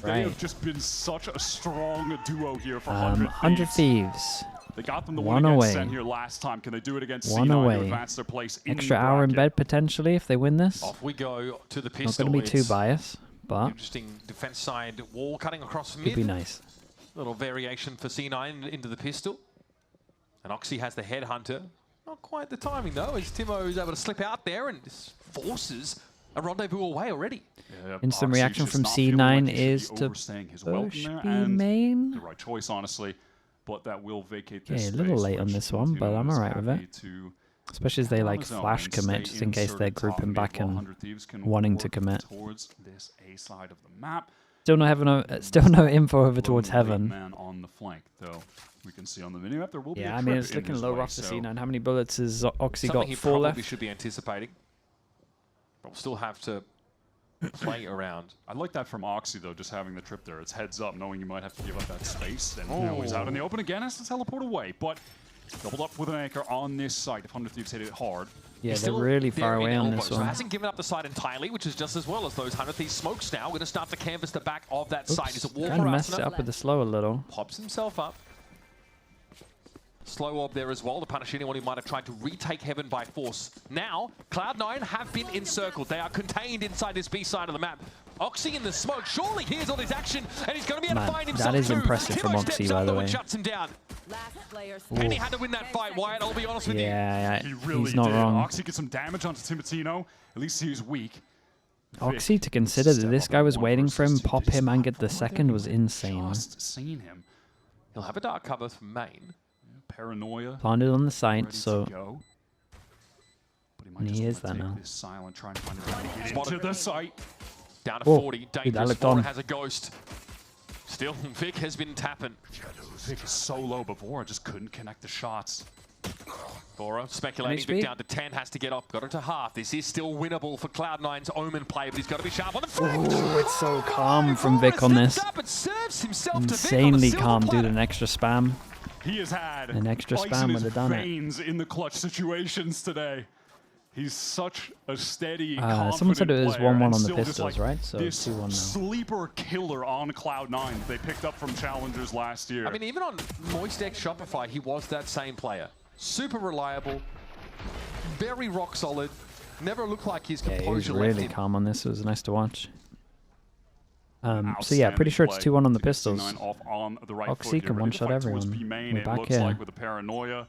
They have just been such a strong duo here for 100 Thieves. They got them the One one against away. Sen here last time. Can they do it against One C9 away. to advance their place in Extra the hour in bracket? bed potentially if they win this. Off we go to the Not pistol. going to be too It's biased, but interesting defense side wall cutting across mid. could be nice. Little variation for C9 into the pistol. And Oxy has the headhunter. Not quite the timing though, as Timo is able to slip out there and just forces a rendezvous away already. Yeah, Instant Oxy's reaction just from not feeling C9 like he should is be to overstaying his wealth push in there, B and main. the right choice, honestly. But that will vacate this Okay, a little space, late on which this one, but Timo I'm is alright with happy it. to Especially as they on like his own flash and commit, stay just in case they're inserted top grouping mid back while and 100 Thieves can wanting to work commit. towards this A side of the map. Still no info over towards Lone heaven. man on the flank, though. We can see on the minimap there will be Yeah, a I mean trip it's in looking his low way, rough for so C9. How many bullets has Oxy Something got? he 4 probably left. should be anticipating. But we'll still have to play around. I like that from Oxy, though, just having the trip there. It's heads up, knowing you might have to give up that space. And now he's out in the open again, has to teleport away. But doubled up with an anchor on this site. If 100 Thieves hit it hard. Yeah, He's they're still really there far in away on elbow, this so one. hasn't given up the side entirely, which is just as well as those 100 Thieves smokes now. Going to start to canvas the back of that site. Is it War Kind for of messed it Arsenal? up with the slow a little. Pops himself up. Slow orb there as well to punish anyone who might have tried to retake heaven by force. Now, Cloud9 have been encircled. They are contained inside this B side of the map. Oxy in the smoke. Surely here's all his action, and he's going to be able to find himself that is too. impressive from Timo Oxy, steps by up the though way. and shuts him down. And he had to win that fight, Wyatt, I'll be honest with you. Yeah, He really he's not did. wrong. Oxy gets some damage onto Timotino. At least he was weak. Oxy Vic to consider that step this up guy and was one waiting for him, versus two. pop Did he him, and spot get the forward second there? was insane. Just seen him. He'll have a dark cover from main. Paranoia. Planted on the ready site, to so go. But he might and just he wanna is that take now. this silent, trying to find a way to get Spotted. into the site. Down to Whoa. 40. Dude, that Dangerous. looked Vora on. has a ghost. Still, Vic has been tapping. Vic is so low before, I just couldn't connect the shots. Vora speculating. HP. Vic down to 10, has to get up. Got it to half. This is still winnable for Cloud9's Omen play, but he's got to be sharp on the front. Ooh, it's so calm from Vora Vic on this. steps up and serves himself to Vic on the Insanely silver calm, platter. dude. An extra spam. He has had An extra ice spam in would his have done it. veins in the clutch situations today. He's such a steady, Someone said it was player, 1-1 and on the still just, pistols, like, right? So this 2-1 now. sleeper killer on Cloud9 that they picked up from challengers last year. I mean, even on Moist X Shopify, he was that same player. Super reliable, very rock solid. Never looked like his Yeah, he was composure left really him. calm on this. It was nice to watch. So yeah, pretty sure it's 2-1 on the pistols. Off on the right Oxy foot here, can ready to one-shot fight towards everyone. B main. We're It back looks here. like with the Paranoia,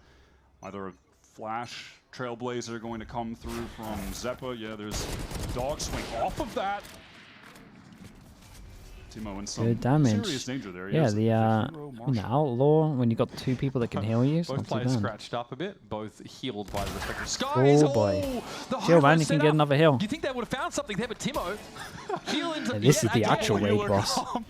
either a flash Trailblazer going to come through from Zeppa. Yeah, there's a dog swing off of that. Timo in some Good damage. serious danger there. He Yeah, has the hero in the outlaw when you got 2 people that can heal you, it's Both not too players bad. scratched up a bit, both healed by the respective skies. Oh boy. The Chill, hardware man, you set can get up. another heal. You think they would have found something there, but Timo heal into Yeah, this yet is the again. actual raid Healer boss. comp.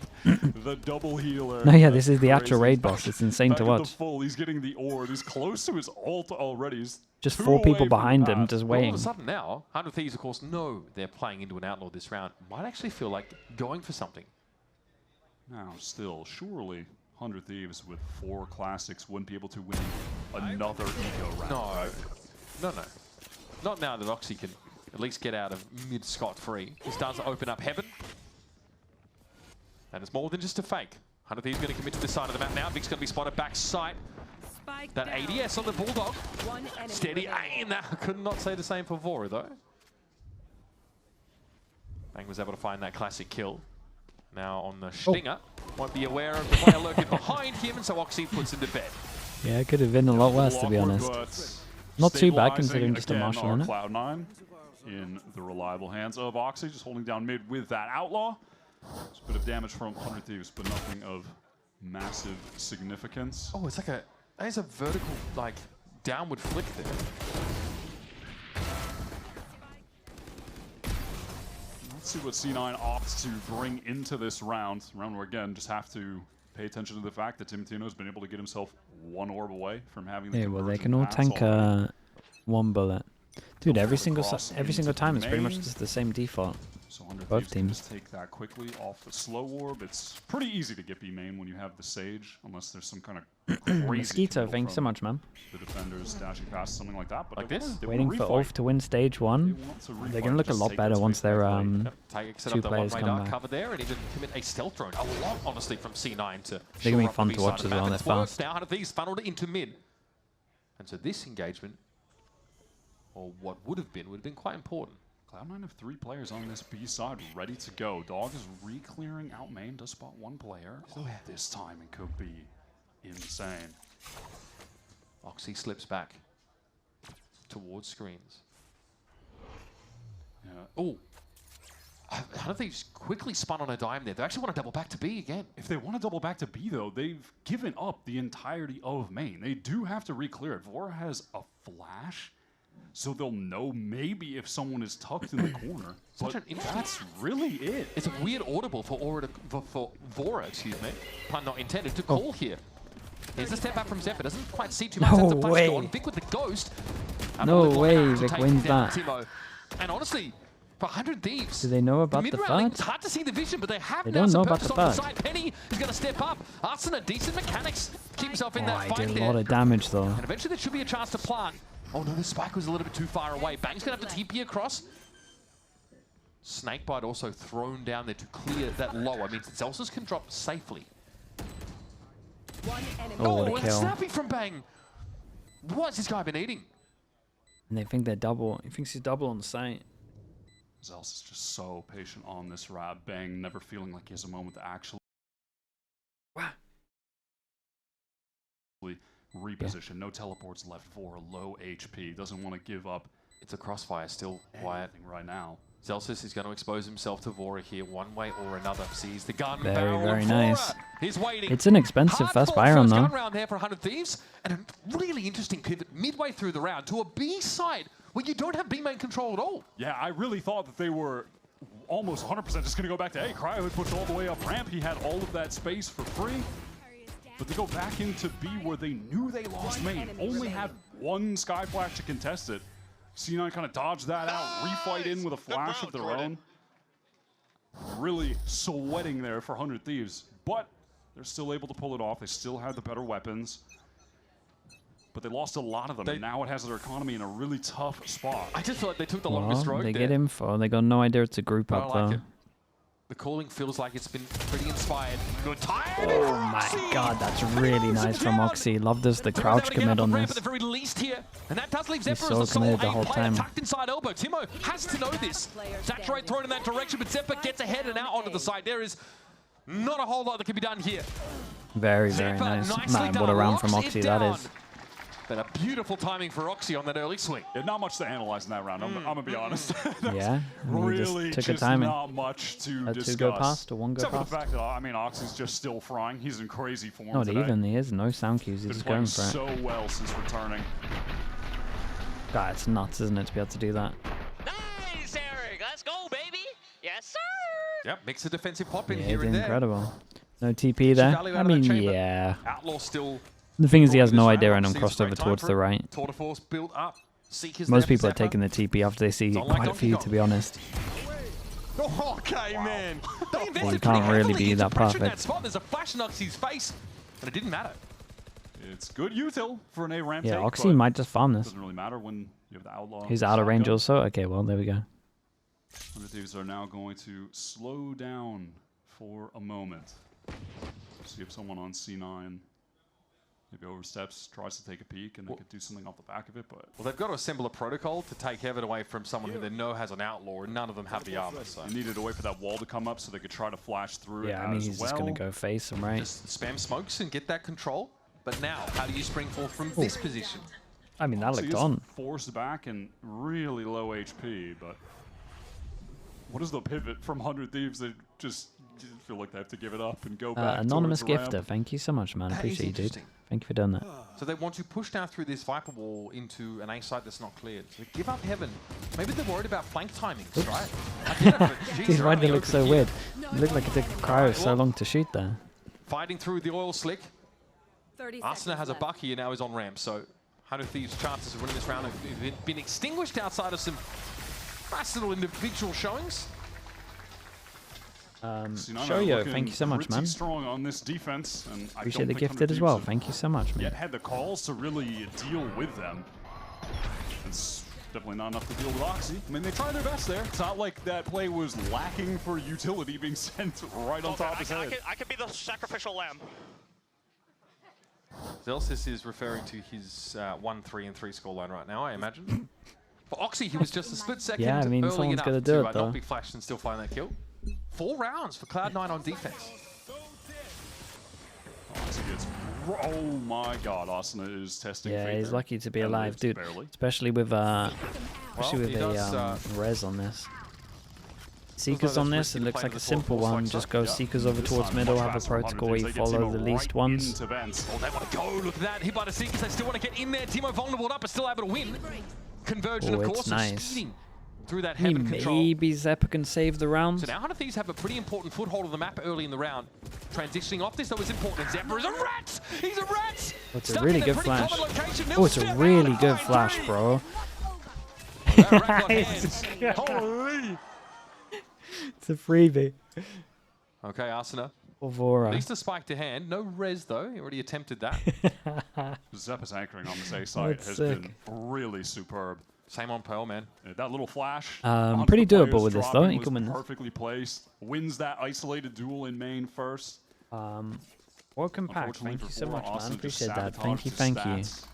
The double healer. No, yeah, That's this is the actual crazy. raid boss. It's insane Back to at the watch. full. He's getting the ore. He's close to his ult already. He's Just 2 4 away people from behind the him, pass. just All of waiting. a sudden now, 100 Thieves, of course, know they're playing into an outlaw this round. Might actually feel like going for something. Now, still, surely 100 Thieves with 4 classics wouldn't be able to win another eco round. No, right? no. Not now that Oxy can at least get out of mid scot-free. This does open up heaven. And it's more than just a fake. 100 Thieves going to commit to this side of the map now. Vic's going to be spotted back sight. That ADS on the Bulldog. Steady aim. I could not say the same for Vora, though. Bang was able to find that classic kill. Now on the Stinger. Won't be aware of the player lurking behind him, and so Oxy puts him to bed. Yeah, it could have been a lot worse, to be Awkward, honest. but Not too bad stabilizing considering just a again marshal are on it. Cloud9 in the reliable hands of Oxy, just holding down mid with that outlaw. Just a bit of damage from 100 Thieves, but nothing of massive significance. Oh, it's like a... There's a vertical, like, downward flick there. Let's see what C9 opts to bring into this round. Round where, again, just have to pay attention to the fact that Timotino has been able to get himself 1 orb away from having the Yeah, well, they conversion can all pass tank already. 1 bullet. Dude, Go every for the single cross every single into time it's pretty much main. just the same default. So 100 Both Thieves can teams. just take that quickly off the slow orb. It's pretty easy to get B main when you have the Sage, unless there's some kind of crazy Mosquito, committal thanks so from much, man. the defenders dashing past something like that. But Like they this? wanna- they Waiting wanna for refight. Ulf to win stage 1. They want to They're refight going to and look a just lot take better that once space they're back late. Yep. Take set two up the players one-way come dark back. cover there, and even commit a stealth drone. A lot, honestly, from C9 to. They're gonna be shore up fun the to B watch side of as the well, map. they're It's worked fast. now. 100 Thieves funneled it into mid, and so this engagement, or what would have been quite important. Cloud9 have 3 players on this B side ready to go. Dog is re-clearing out main, does spot 1 player. Oh, this time it could be insane. Oxy slips back towards screens. Yeah. Oh, how they quickly spun on a dime there. They actually want to double back to B again. If they want to double back to B, though, they've given up the entirety of main. They do have to re-clear it. Vora has a flash, so they'll know maybe if someone is tucked in the corner. Such But an interesting- that's really it. It's a weird audible for Vora, excuse me, pun not intended, to call here. Here's a step back from Zephyr. Doesn't quite see too much. No That's a flash way. gone. Vic with the ghost. No Only one way out to Vic take wins down that. Timo. And honestly, for 100 Thieves, Do they know about the mid-round link, fudge? it's hard to see the vision, but they have They now don't some know about purchase the on the fudge. side. Penny is going to step up. Arsena, decent mechanics. Keep himself in Oh, that I fight did a there. lot of damage, though. And eventually there should be a chance to plant. Oh no, the spike was a little bit too far away. Bang's going to have to TP across. Snakebite also thrown down there to clear that lower. Means Zelsus can drop safely. Oh, what a and kill. snappy from Bang. What's this guy been eating? And they think they're double. He thinks he's double on the site. Zels is just so patient on this rab. Bang, never feeling like he has a moment to actually reposition. No teleports left for low HP. Doesn't want to give up It's a crossfire, still quiet. anything right now. Zelsus is going to expose himself to Vora here one way or another. Sees the gun Very, barrel very of nice. Vora. He's waiting. It's an expensive Hard first fought Byron, first though. gun round there for 100 Thieves. And a really interesting pivot midway through the round to a B side where you don't have B main control at all. Yeah, I really thought that they were almost 100% just going to go back to A. Cryo had pushed all the way up ramp. He had all of that space for free. But they go back into B where they knew they lost main. Only had 1 Sky Flash to contest it. C9 kind of dodged that out, refight in with a flash of their own. Really sweating there for 100 Thieves. But they're still able to pull it off. They still have the better weapons. But they lost a lot of them, and now it has their economy in a really tough spot. I just feel like they took the Well, longest road they there. get info. They got no idea it's a group I up, like though. it. The calling feels like it's been pretty inspired. Good time. Oh my god, that's really nice from Oxy. Love this, the crouch commit on At this. the very least here, and that does leave Zephyr so as the sole committed the A whole player time. tucked inside elbow. Timo has to know this. Saturate thrown in that direction, but Zephyr gets ahead and out onto the side. There is not a whole lot that can be done here. Very, very Zephyr nice. nicely Man, what a done, round from locks Oxy it that down. is. But a beautiful timing for Oxy on that early swing. Yeah, not much to analyze in that round. I'm going to be honest. Yeah, I mean, he Really, just took a timing. not much to Had discuss. 2 go past or 1 go Except for past. the fact that, I mean, Oxy's just still frying. He's in crazy form Not today. even, he is. No sound cues, he's Been just playing going for it. so well since returning. God, it's nuts, isn't it, to be able to do that? Nice, Eric. Let's go, baby. Yes, sir. Yep, makes a defensive pop in Yeah, here it's and there. incredible. No TP there. value I out of that mean, chamber. yeah. Outlaw still. The thing is, he has This no round, idea, and I'm obviously, crossed it's a over great time towards for the it. right. Tour de force built up. Seekers Most there for people are Zephyr. taking the TP after they see Don't like quite a Donkey few, Kong. to be honest. Okay, man. They invested Well, you pretty can't really heavily be into that pressuring that perfect. spot. There's a flash in Oxy's face, and it didn't matter. It's good util for an A ramp Yeah, take, Oxy but might just farm it this. doesn't really matter when you have the outlaw. He's out of range shotgun. also? Okay, well, there we go. 100 Thieves are now going to slow down for a moment. See if someone on C9 maybe oversteps, tries to take a peek, and they could do something off the back of it, but Well, they've got to assemble a protocol to take Heaven away from someone who they know has an outlaw, and none of them have the armor. So they needed to wait for that wall to come up so they could try to flash through it Yeah, I mean, as he's well. just going to go face him, right? just spam smokes and get that control. But now, how do you spring forth from this position? I mean, that So looked he's on. forced back and really low HP, but what is the pivot from 100 Thieves? They just feel like they have to give it up and go back. Anonymous towards the gifter, ramp. thank you so much, man. That is Appreciate you, dude. interesting. Thank you for doing that. So they want to push down through this Viper wall into an A site that's not cleared. So give up Heaven. Maybe they're worried about flank timings, right? I get it, but geez, Dude, they're why out did in it the look so open weird? here. It looked like it took Cryo so long to shoot there. Fighting through the oil slick. 30 Arsena seconds has a left. buck here, now he's on ramp. So 100 Thieves' chances of winning this round have been extinguished outside of some nice little individual showings. Shoyo, thank you so much, man. Strong on this defense, and Appreciate the gifted as well. Thank you so much, man. Yet had the calls to really deal with them. It's definitely not enough to deal with Oxy. I mean, they tried their best there. It's not like that play was lacking for utility being sent right on top of his head. I could be the sacrificial lamb. Zelsis is referring to his 1-3-3 scoreline right now, I imagine. For Oxy, he was just a split second Yeah, I mean, early someone's enough gotta do to it, though. not be flashed and still find that kill. 4 rounds for Cloud9 on defense. Oxy gets, oh my god, Asuna is testing Yeah, fate he's there. lucky to be And alive, lives dude. barely. Especially with a he does, res on this. Seekers that's on this, risky it to looks play like the a fourth simple force one. like Just so. go Yeah. Seekers over This towards time middle, much have a faster, 100 protocol where you things. They get follow Timo the least right ones. into Vents. Oh, they want to go. Look at that. Hit by the Seekers. They still want to get in there. Timo vulnerable up, but still able to win. Conversion, Oh, of it's course, so nice. speeding through that I mean, heaven control. maybe Zeppa can save the round. So now Hunter Thieves have a pretty important foothold of the map early in the round. Transitioning off this, though, is important. Zeppa is a rat! He's a rat! Oh, it's a Stuck really in good pretty flash. common location. Oh, it's a Step really out, good fine flash, three. bro. That rat got hands. Holy! It's a freebie. Okay, Asuna. At Vora. least a spike to hand. No res, though. He already attempted that. Zeppa's anchoring on this A side That's has sick. been really superb. Same on Pearl, man. That little flash. Pretty onto the doable players with this, though. dropping He was can win this. perfectly placed. Wins that isolated duel in main first. Welcome pack. Unfortunately Thank you for so Vora, much, man. Austin just Appreciate that. Thank you, sabotaged thank you. his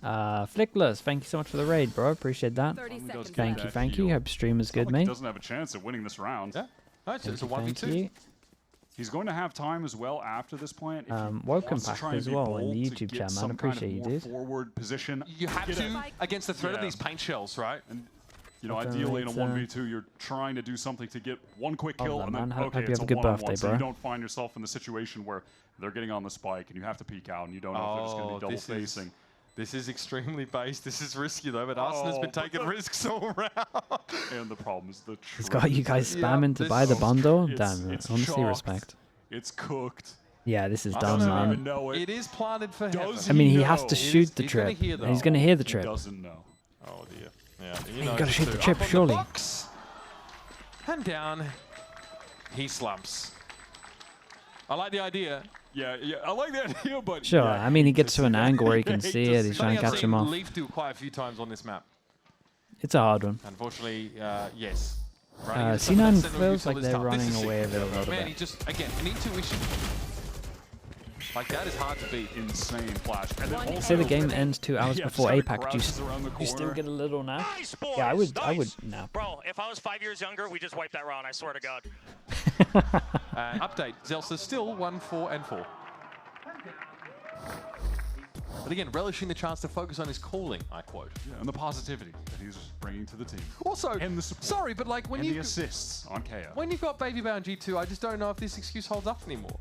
stats. Flickless, thank you so much for the raid, bro. Appreciate that. 30 He does seconds. get Thank you, that thank you. heal. Hope stream is It's not good, like he mate. doesn't have a chance at winning this round. Yeah. No, it's a Thank 1v2. you. He's going to have time as well after this point. If he welcome wants to back try and as be well in bold the to YouTube get chat, man. some Appreciate kind you, of more dude. forward position. You have Get to a- against the threat of Yeah. these paint shells, right? And you know, Welcome, ideally in a it's, 1v2, you're trying to do something to get one quick kill, Love and that, then man. Hope okay, you it's have a a good one-on-one, birthday, so bro. you don't find yourself in the situation where they're getting on the spike and you have to peek out and you don't know if they're just going to be double this is- facing. This is extremely based. This is risky, though, but Arsenal's been but taking the- risks all around. And the problem is the He's got you guys Yeah, spamming to this buy the is- bundle. it's- Damn, it's honestly, shocked. respect. It's cooked. Yeah, this is I done, don't Doesn't even man. know it. It is planted for Does heaven. I mean, he has know. to It shoot the he's gonna trip. hear And he's though. gonna hear the He trip. doesn't know. Oh dear. Yeah, you You know gotta this shoot the too. chip, Up on surely. box. And down. He slumps. I like the idea. Yeah, I like the idea, but Sure, yeah, I mean, he gets just- to an angle where he can hate see to it. He's see trying to Something I've catch him seen off. Leaf do quite a few times on this map. It's a hard one. Unfortunately, yes. Running into some of C9 that sentinel feels util like is they're tough. This running is away a sick. little Man, bit. he just, again, an intuition. Like that is hard to beat. Insane flash. And then One also, Say the game ends 2 hours yeah, before just APAC. Do crouches around the you still corner. get a little nap? Nice, boys. Yeah, I would Nice. nap. Bro, if I was 5 years younger, we just wiped that round. I swear to God. Update, Zelsa still 1-4-4. But again, relishing the chance to focus on his calling, I quote. Yeah, and the positivity that he's bringing to the team. Also, And the support. sorry, but like when And the you assists on KO. when you've got Baby Bound G2, I just don't know if this excuse holds up anymore.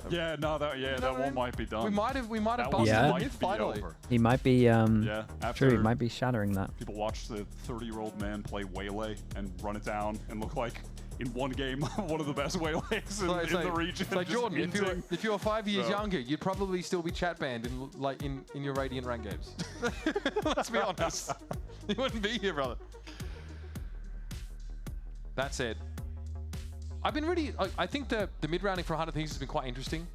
Yeah, no, that know that what I one mean? might be done. We might have that busted one Yeah. the might myth be finally. over. He might be, Yeah, after true, he might be shattering that. people watch the 30-year-old man play Waylay and run it down and look like, in one game, one of the best Waylays in the region. So just Jordan, minting. if you were 5 years So- younger, you'd probably still be chat banned in your Radiant rank games. Let's be honest. You wouldn't be here, brother. That's it. I've been really. I think the mid rounding for 100 Thieves has been quite interesting.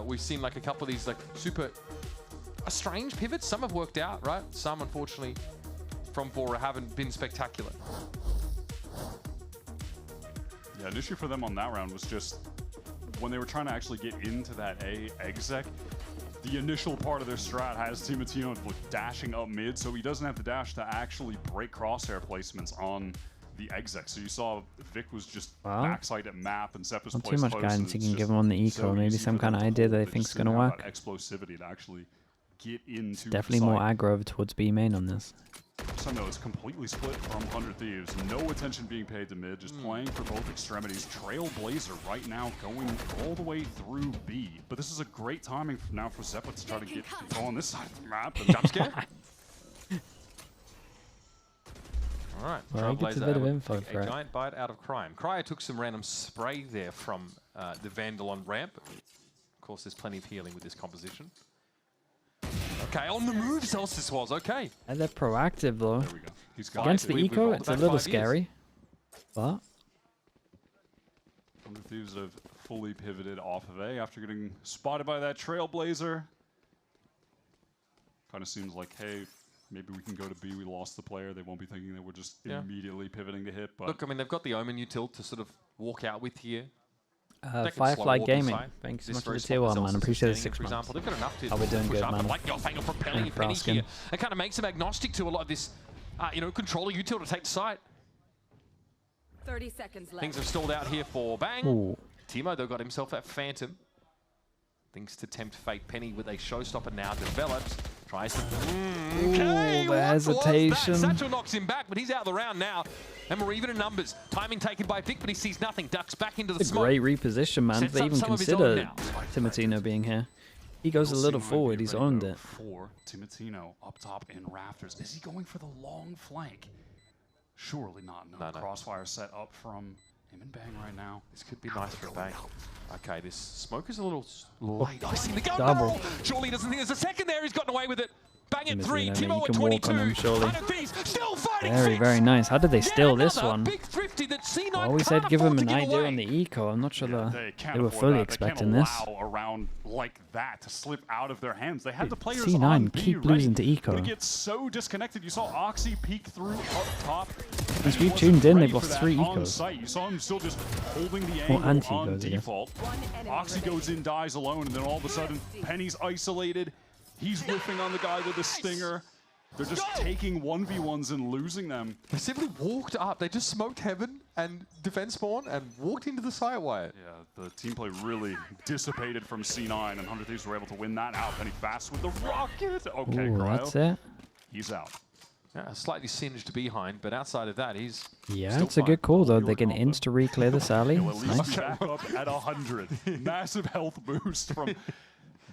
We've seen like a couple of these like super strange pivots. Some have worked out, right? Some, unfortunately, from Vora haven't been spectacular. Yeah, an issue for them on that round was just when they were trying to actually get into that A exec, the initial part of their strat has Timatino dashing up mid, so he doesn't have to dash to actually break crosshair placements on the exec. So you saw Vic was just Wow. backside at map and Seppa's Not place too much close, guidance and you it's can just give him on the eco. so Maybe easy some for them kind of to idea pull. that he They thinks just is going to didn't have work. that explosivity to actually get into Definitely the more site. aggro over towards B main on this. Somehow it's completely split from 100 Thieves. No attention being paid to mid, just playing for both extremities. Trailblazer right now going all the way through B. But this is a great timing now for Zeppa to try to get control on this side of the map. And jump scare. All right, Well, he gets a Trailblazer bit of able to info take for a it. giant bite out of crime. Cryer took some random spray there from the Vandal on ramp. Of course, there's plenty of healing with this composition. Okay, on the move, Celsius was okay. And they're proactive though. There we go. He's got Against it. the We've eco, rolled it's a back little 5 years. scary. But 100 Thieves have fully pivoted off of A after getting spotted by that Trailblazer. Kind of seems like, hey, maybe we can go to B. We lost the player. They won't be thinking that we're just immediately pivoting to hit. But look, I mean, they've got the Omen util to sort of walk out with here. Firefly Gaming, thanks so much for the tier 1, man. Appreciate the 6 for months. example, they've got enough to How we doing push good, up, man. but like your finger propelling Thanks for Penny asking. here, it kind of makes them agnostic to a lot of this, controller util to take the site. 30 seconds left. Things have stalled out here for Bang. Ooh. Timo, though, got himself that Phantom. Things to tempt fate. Penny with a showstopper now developed. Tries to... Okay, the hesitation. Satchel knocks him back, but he's out of the round now. And we're even in numbers. Timing taken by Vic, but he sees nothing. Ducks back into the It's a smoke. great reposition, man. Sets They up even some of his own consider now. Timotino being here. He goes a little forward. He's owned it. For Timotino up top in rafters. Is he going for the long flank? Surely not. No. Crossfire set up from him and Bang right now. This could be nice for Bang. Okay, this smoke is a little light. I see the gun Double. barrel. Surely he doesn't think there's a second there. He's gotten away with it. Bang at 3. Timotino, Timo you at can walk on 22. him, surely. 100 Thieves still fighting. Very, very nice. How did they steal this Another one? Big thrifty that C9 I always can't said give him afford an to give idea away. on the eco. I'm not sure Can't they were afford fully that. expecting they this. can't allow a round like that to slip out of their hands. They had the players C9 on B keep ready. losing to eco. They get so disconnected. You saw Oxy peek through up top. Since He we've wasn't tuned in, ready they've lost for that 3 on ecos. site. You saw him still just holding the Or angle on anti-ecos, I guess. default. Oxy goes in, dies alone, and then all of a sudden, Penny's isolated. He's whiffing on the guy with the stinger. They're just taking 1v1s and losing them. They simply walked up. They just smoked Heaven and defense spawn and walked into the site wire. Yeah, the team play really dissipated from C9, and 100 Thieves were able to win that out. Penny fast with the rocket. Okay, Ooh, Cryo. that's it. He's out. Yeah, slightly singed behind, but outside of that, he's Yeah, still it's a fine. good call, though. They can insta-reclear this alley. He'll at It's least nice. be back up at 100. Massive health boost from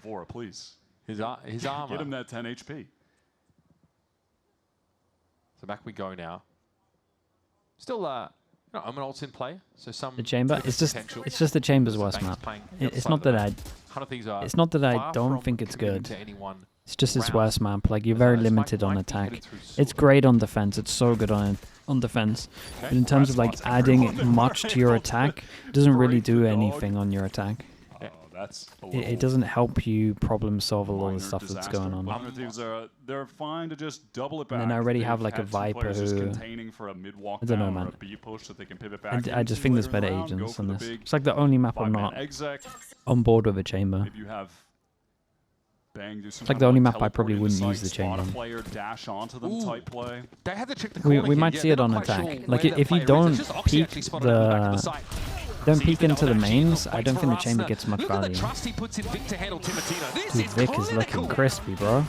Vora, please. His armor. Get him that 10 HP. So back we go now. Still, Omen ult's in play, so some The chamber. bit of It's just potential. the chamber's Because worst Bang's map. playing the other It's side not of the that I. map. 100 Thieves are It's not that I far don't from think it's committing good. to anyone. It's just its round. worst map. Like you're As very Mike limited on might be attack. headed through It's sword. great on defense. It's so good on defense. But in terms of like spots adding everyone much were to your able to attack, it doesn't really break the do dog. anything on your attack. Oh, that's a little It doesn't help you problem solve a lot minor of stuff that's disaster. going on. 100 Thieves they're fine to just double it back. And then I already have, They've like, a had some players Viper just who- containing for a mid-walk I don't know, down or man. a B push that they can pivot back I just into think there's later in better the round, go agents for than the this. big It's like the only map I'm 5-man not exec. on board with a chamber. Maybe you have Bang do some Like kind the of only map I teleport probably into wouldn't site, use the spot a chamber. player, dash onto them Ooh. type play. They had to check the We corner might here. see Yeah, it they're on not quite attack. sure Like where if that you player is. don't It's just Oxy peek actually spotted at the back of the the site. don't Sees peek the into the double action, mains, I waits don't for think the chamber Arsenal. gets much Look at value. the trust he puts in Vic to handle Timotino. This Dude, is Vic is looking clinical. crispy, bro. A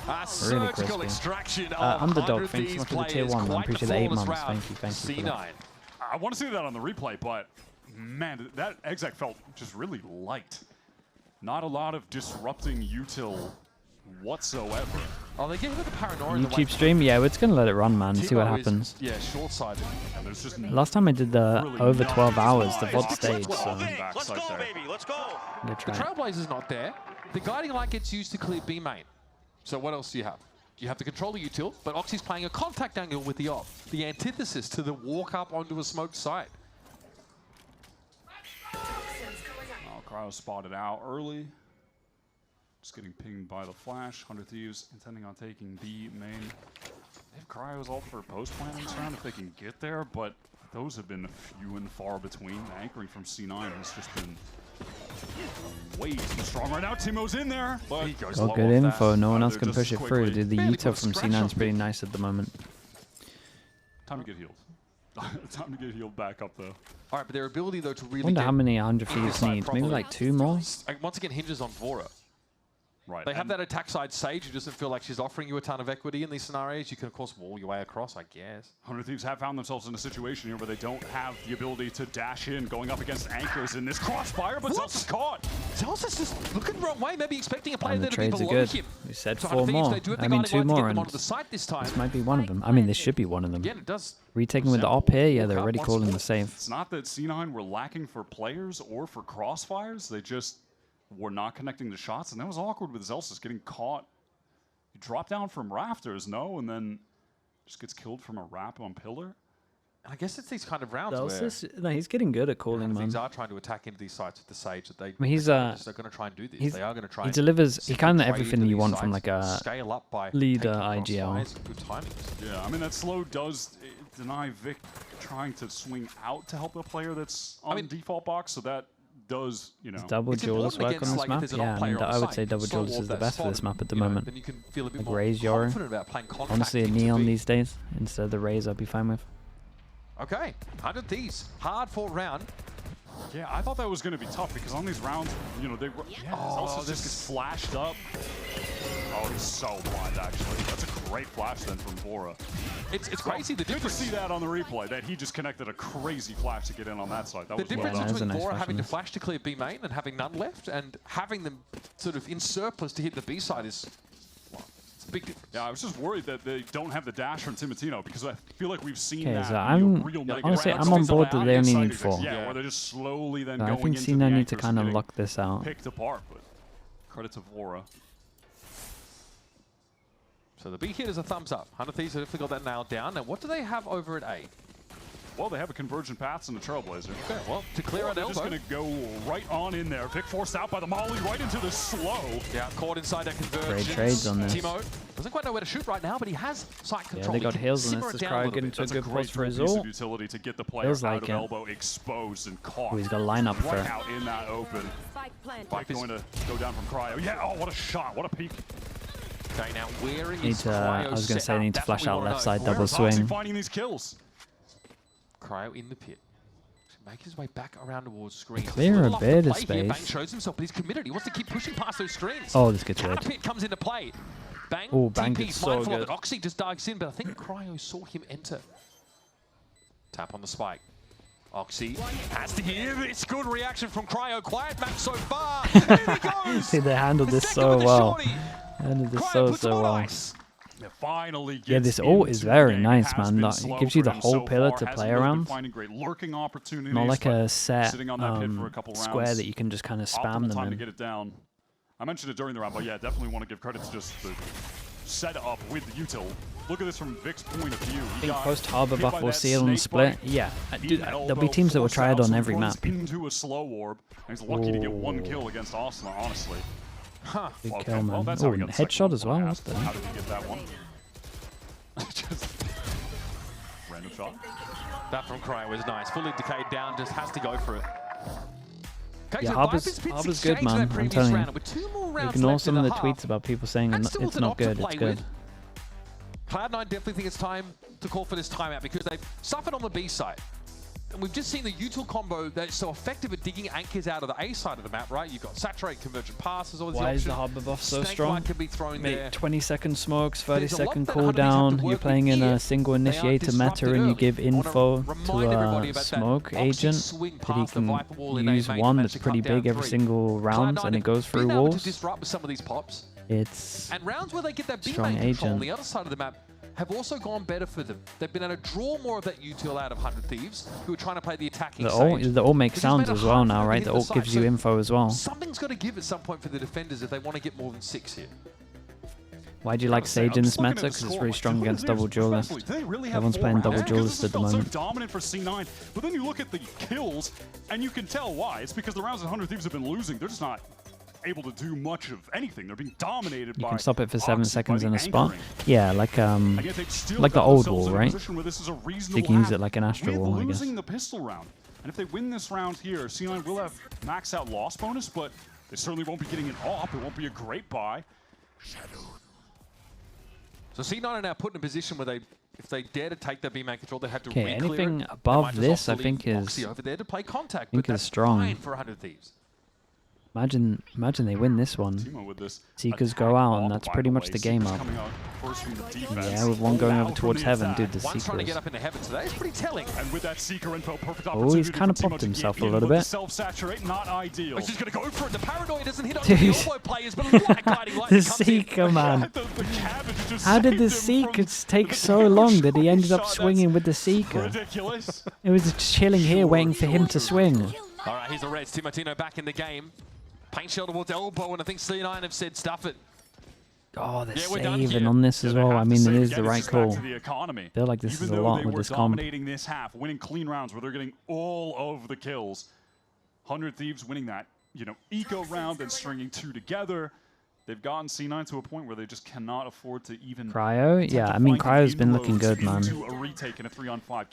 Really surgical crispy. extraction of Underdog, 100 thanks so Thieves much for the tier players. 1, man. Quite the Appreciate the 8 flawless months. round. Thank you for that. C9. I want to see that on the replay, but man, that exec felt just really light. Not a lot of disrupting util whatsoever. Oh, they gave him the paranoia. the way- YouTube stream, yeah, we're just gonna let it run, man. See what Timo is- happens. Yeah, short-sighted. And there's just Last time I did the really over nothing 12 to hours, the surprise. VOD stage, Let's so go, I'm back Let's side go, there. baby. Let's go. gonna The try it. Trailblazer's not there. The guiding light gets used to clear B main. So what else do you have? You have the controller util, but Oxy's playing a contact angle with the op. The antithesis to the walk up onto a smoked site. Oh, Cryo spotted out early. Just getting pinged by the flash. 100 Thieves intending on taking B main. They have Cryo's ult for post planning this round if they can get there, but those have been few and far between. The anchoring from C9 has just been way too strong right now. Timo's in there, but he goes Got low good off that. info, no one else They're can just push it quickly- through. Dude, the Barely Yuto put a from scratch C9 on is pretty Vic. nice at the moment. Time to get healed. Time to get healed back up though. All right, but their ability though to I really wonder get how many 100 Thieves inside need. Maybe properly. like 2 more? Once again hinges on Vora. Right. They have and that attack side Sage who doesn't feel like she's offering you a ton of equity in these scenarios. You can, of course, wall your way across, I guess. 100 Thieves have found themselves in a situation here where they don't have the ability to dash in, going up against anchors in this crossfire, but What? Zelsa's caught. Zelsa's just looking the wrong way, maybe expecting a player And the there to be trades are below good. him. We said So 4 100 Thieves, more. they do have I the mean guiding 2 light to more, get them and onto the site this time. this might be one of them. I mean, this should be one of them. Again, it does. Retaking with the op here, yeah, they're already calling the safe. It's not that C9 were lacking for players or for crossfires. They just were not connecting the shots, and that was awkward with Zelsa's getting caught. He dropped down from rafters, no, and then just gets killed from a wrap on pillar. And I guess it's these kind of rounds They'll where no, he's getting good at calling, man. things are trying to attack into these sites with the Sage. That they, mean, he's, they're going to try and do this. he's- They are going to try. He and delivers. He simply kind of trade everything into you these want from sites, like a scale up by leader taking IGL. crossfires, good timings. Yeah, I mean, that slow does deny Vic trying to swing out to help a player that's on default box, so that does, you know. Double It's duelist important work on against, this like, if map. there's an Yeah, off-player on the I would site, say double slow duelist off is the that best for spot, this map at the you know, moment. then you can feel a bit Like more Raze Yoru. confident about playing contact Honestly, a into Neon B. these days instead of the Raze, I'd be fine with. Okay, 100 Thieves, hard fought round. Yeah, I thought that was going to be tough because on these rounds, you know, they were. Yeah, also this just gets flashed up. Oh, he's so blind, actually. That's a great flash then from Bora. It's crazy the Good to difference. see that on the replay, that he just connected a crazy flash to get in on that side. That The was well difference done. That is a between nice Bora flash having on to this. flash to clear B main and having none left, and having them sort of in surplus to hit the B side is, well, it's a big difference. Yeah, I was just worried that they don't have the dash from Timatino because I feel like we've seen Okay, that. so be a I'm real negative honestly round. I'm on Something's board allowed that they only inside need these 4. Yeah, where they're just slowly then So I going think into C9 the need to anchors kind of getting lock this out. picked apart, but credit to Vora. So the B hit is a thumbs up. 100 Thieves have definitely got that nailed down. Now, what do they have over at A? Well, they have a convergent paths and a Trailblazer. Okay, well, to clear out They're elbow. just going to go right on in there. Vic forced out by the Molly right into the slow. Yeah, caught inside that convergence. trades on this. Timo doesn't quite know where to shoot right now, but he has sight control. they He got can heals on simmer this. it This down a crowd little getting bit. to a That's good great pulse for his piece of ult. utility to get the player Feels out like of it. elbow, exposed and caught. Oh, he's got a lineup for right it. out in that open. Spike planted. Vic going to go down from Cryo. Yeah, oh, what a shot. What a peek. Okay, now where is Need to, Cryo I was going to set say, up? need to That's flash what we out wanna left know. side, Where double is Oxy swing. finding these kills? Cryo in the pit. Make his way back around towards screens. Clear Little a off the bit of play here. Bang space. shows himself, but he's committed. He wants to keep pushing past those screens. Oh, this gets Counter weird. pit comes into play. Bang. Oh, Bang TP's gets so mindful of good. it. Oxy just dives in, but I think Cryo saw him enter. Tap on the spike. Oxy has to hear. It's good reaction from Cryo. Quiet match so far. Here he goes. See, they handled The this second so with the well. shorty. Handled this Cryo puts him so on well. ice. Yeah, finally Yeah, gets this ult is into very the game. nice, Has man. been Like, slow it gives you for the him whole so pillar far. to Hasn't play really been around. finding great lurking opportunities. Not like but a set sitting on that pit for a couple square rounds. that you can just kind of spam Optimal them time to in. get it down. I mentioned it during the round, but yeah, definitely want to give credit to just the setup with the util. Look at this from Vic's point of view. I think post Harbor hit buff by we'll that see it on snake split. bite. Yeah, dude, In there'll elbow, be teams that will forced try it out, on so every runs map. into a slow orb. And he's lucky to get one kill against Osla, honestly. Huh. Big Okay, kill, well, man. that's how Oh, he got the second headshot one. as well. I What asked, the how heck? did he get that one? Just random shot. That from Cryo was nice. Fully decayed down, just has to go for it. Okay, Yeah, so Harbor's- Vipers Pits Harbor's good, exchanged man, that I'm previous telling you. round. With 2 more rounds Ignore left some in of the half. tweets about people saying And it's still an not op to good. play It's good. with. Cloud9 definitely think it's time to call for this timeout because they've suffered on the B side. And we've just seen the util combo that's so effective at digging anchors out of the A side of the map, right? You've got Saturate, Convergent Passes, all these Why is options. the Harbor buff so Snake strong? Light can be thrown there. Mate, 20-second smokes, There's a lot 30-second that 100 Thieves have to cooldown. work You're with playing in here. a single They are initiator meta disrupted and you early. give I wanna info remind to everybody a about that smoke Oxy agent swing that he past the can Viper wall in A use main one and that's managed to pretty cut down big every 3. single round Cloud9 and it goes have through been able to walls. disrupt with some of these pops. It's And rounds where they get that B Strong main control on agent. the other side of the map have also gone better for them. They've been able to draw more of that util out of 100 Thieves, who are trying to play the attacking stage. the ult makes Which has sounds made it as well hard for now, them to right? hit The the ult site. gives you So info as well. Something's got to give at some point for the defenders if they want to get more than 6 here. Why do you like Sage in this meta? Because it's very strong against double duelist. Everyone's playing double duelist at the moment. So dominant for C9, but then you look at the kills, and you can tell why. It's because the rounds that 100 Thieves have been losing. They're just not able to do much of anything. They're being dominated by You can stop it for 7 Oxy, seconds by in the a spot. anchoring. Yeah, like And yet they've still like the got old themselves wall, in a right? position where this is a They reasonable can use half it like an Astro with wall, I guess. losing the pistol round. And if they win this round here, C9 will have max out loss bonus, but they certainly won't be getting it off. It won't be a great buy. So C9 are now put in a position where they, if they dare to take that B-man control, they have to Okay, re-clear anything it. They above might just this, I opt to think leave is- Oxy over there to play contact, think but is that's strong. fine for 100 Thieves. imagine they win this one. Timo with this Seekers attack go out, off, and that's by pretty the much way. the game Seekers up. coming out first from the defense. Yeah, with one going Now over from towards the heaven, attack. dude. The One's trying to get Seekers. up into heaven today. It's pretty telling. And with that Seeker info, perfect Oh, opportunity. he's kinda for Timo popped to himself get a in little with the bit. Self-saturate, not ideal. He's just going to go for it. The paranoia doesn't hit on Dude. the elbow players, but light gliding light The comes in. Seeker, man. The cabbage just How did saved the him Seeker from take the so long that he ended up shot? swinging with the That's Seeker? ridiculous. It was just chilling here waiting for him to swing. All right, here's the Reds. Timotino back in the game. Paint shell towards elbow, and I think C9 have said stuff it. Oh, they're Yeah, we're done saving here. on this as well. I mean, it is the right call. I Feel like this is a lot with this comp. Dominating this half, winning clean rounds where they're getting all of the kills. 100 Thieves winning that, eco round and stringing 2 together. They've gotten C9 to a point where they just cannot afford to even. Cryo, yeah. I mean, Cryo's been looking good, man. A retake in a 3-on-5.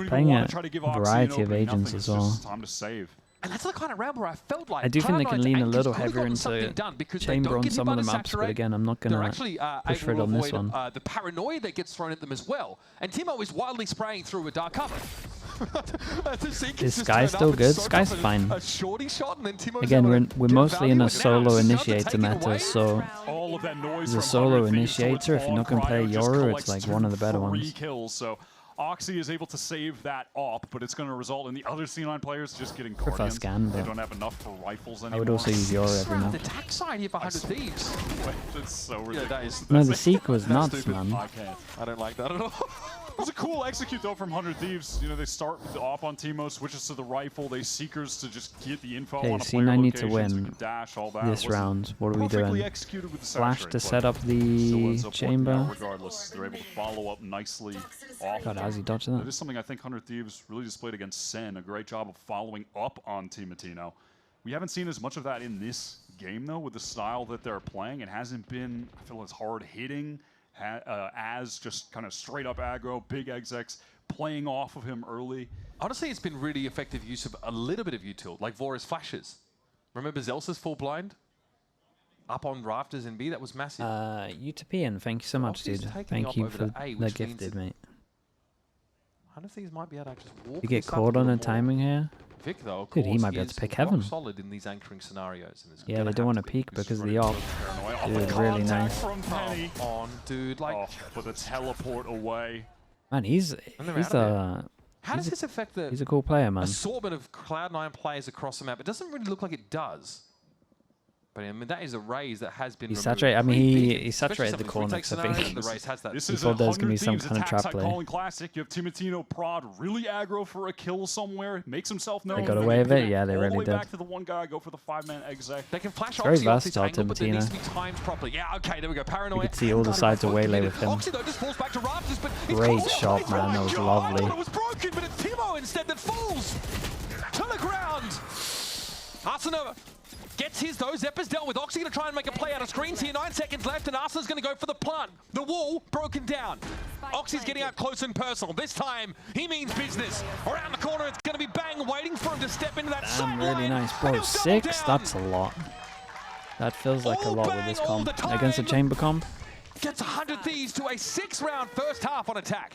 Playing a variety of agents as well. Time to save. And that's the kind of round where I felt like I do think they can lean a little heavier into into chamber on some of the maps, but again, I'm not going to push for it on this one. The paranoia that gets thrown at them as well. And Timo is wildly spraying through a dark cover. Is Sky still good? Sky's fine. A shorty shot, and then Timo's Again, we're mostly in a solo initiator meta, so as a solo initiator, if you're not going to play Yoru, it's like one of the better ones. So Oxy is able to save that op, but it's going to result in the other C9 players just getting Prefer Guardians. Scan, They but don't have enough for rifles anymore. I would also use Yoru every the map. attack side here for 100 Thieves. It's so ridiculous. No, the Seek was nuts, man. I can't. I don't like that at all. It was a cool execute though from 100 Thieves. They start with the op on Timo, switches to the rifle. They Seekers to just get the info on a player C9 need to location, so we win can dash, all that. this round. What are we Perfectly doing? executed with the Flash saturate, to but set up still the ends up working out chamber. regardless, they're able to follow up nicely off. God, how's he dodged That that? is something I think 100 Thieves really displayed against Sen. A great job of following up on Timatino. We haven't seen as much of that in this game though, with the style that they're playing. It hasn't been, I feel, as hard hitting as just kind of straight up aggro, big execs, playing off of him early. Honestly, it's been really effective use of a little bit of util, like Vora's flashes. Remember Zelsa's full blind? Up on rafters in B, that was massive. Utopian, thank you so much, Oxy's dude. taking Thank up you over for to A, the which gifted, means mate. 100 Thieves might be able to just walk. You get this up caught a on the little more. timing here. Vic, though, of Dude, he course, might be able is to pick rock heaven. solid in these anchoring scenarios. And is Yeah, gonna they don't want to have peek He's because of running the op. paranoia. Dude, Oh, really contact nice. from Penny. Come on, dude. Like, Oh, but the teleport away. Man, he's they're he's out of a how does this affect the he's a cool player, man. assortment of Cloud9 players across the map? It doesn't really look like it does. But I mean, that is a raise that has been He's removed. saturated. I mean, Pretty he big, saturated especially the some of corners, retake I think. scenarios, The race has that. This He is thought there was 100 gonna be some Thieves kind of attack trap side play. calling classic. You have Timatino prod, really aggro for a kill somewhere, makes himself known. got then away with put it? Yeah, they all really the way did. back to the one guy, go for the 5-man exec. They can flash Very Oxy off this versatile, angle, but there needs to Timotino. be timed properly. Yeah, okay, there we go. Paranoia. You could see all the sides of waylay with him. Oxy, though, just falls back to rafters, but it's Great caught. shot, man. That was I lovely. thought it was broken, but it's Timo instead that falls to the ground. Arsenal gets his, though. Zeppa's dealt with. Oxy going to try and make a play out of screens here. 9 seconds left, and Arsenal's going to go for the plant. The wall broken down. Oxy's getting out close and personal. This time, he means business. Around the corner, it's going to be Bang waiting for him to step into that Damn, sideline. really nice. And Bro, he'll double 6? down. That's a lot. That feels like a All lot with Bang this all comp. the Against a time. chamber comp? Gets 100 Thieves to a 6-round first half on attack.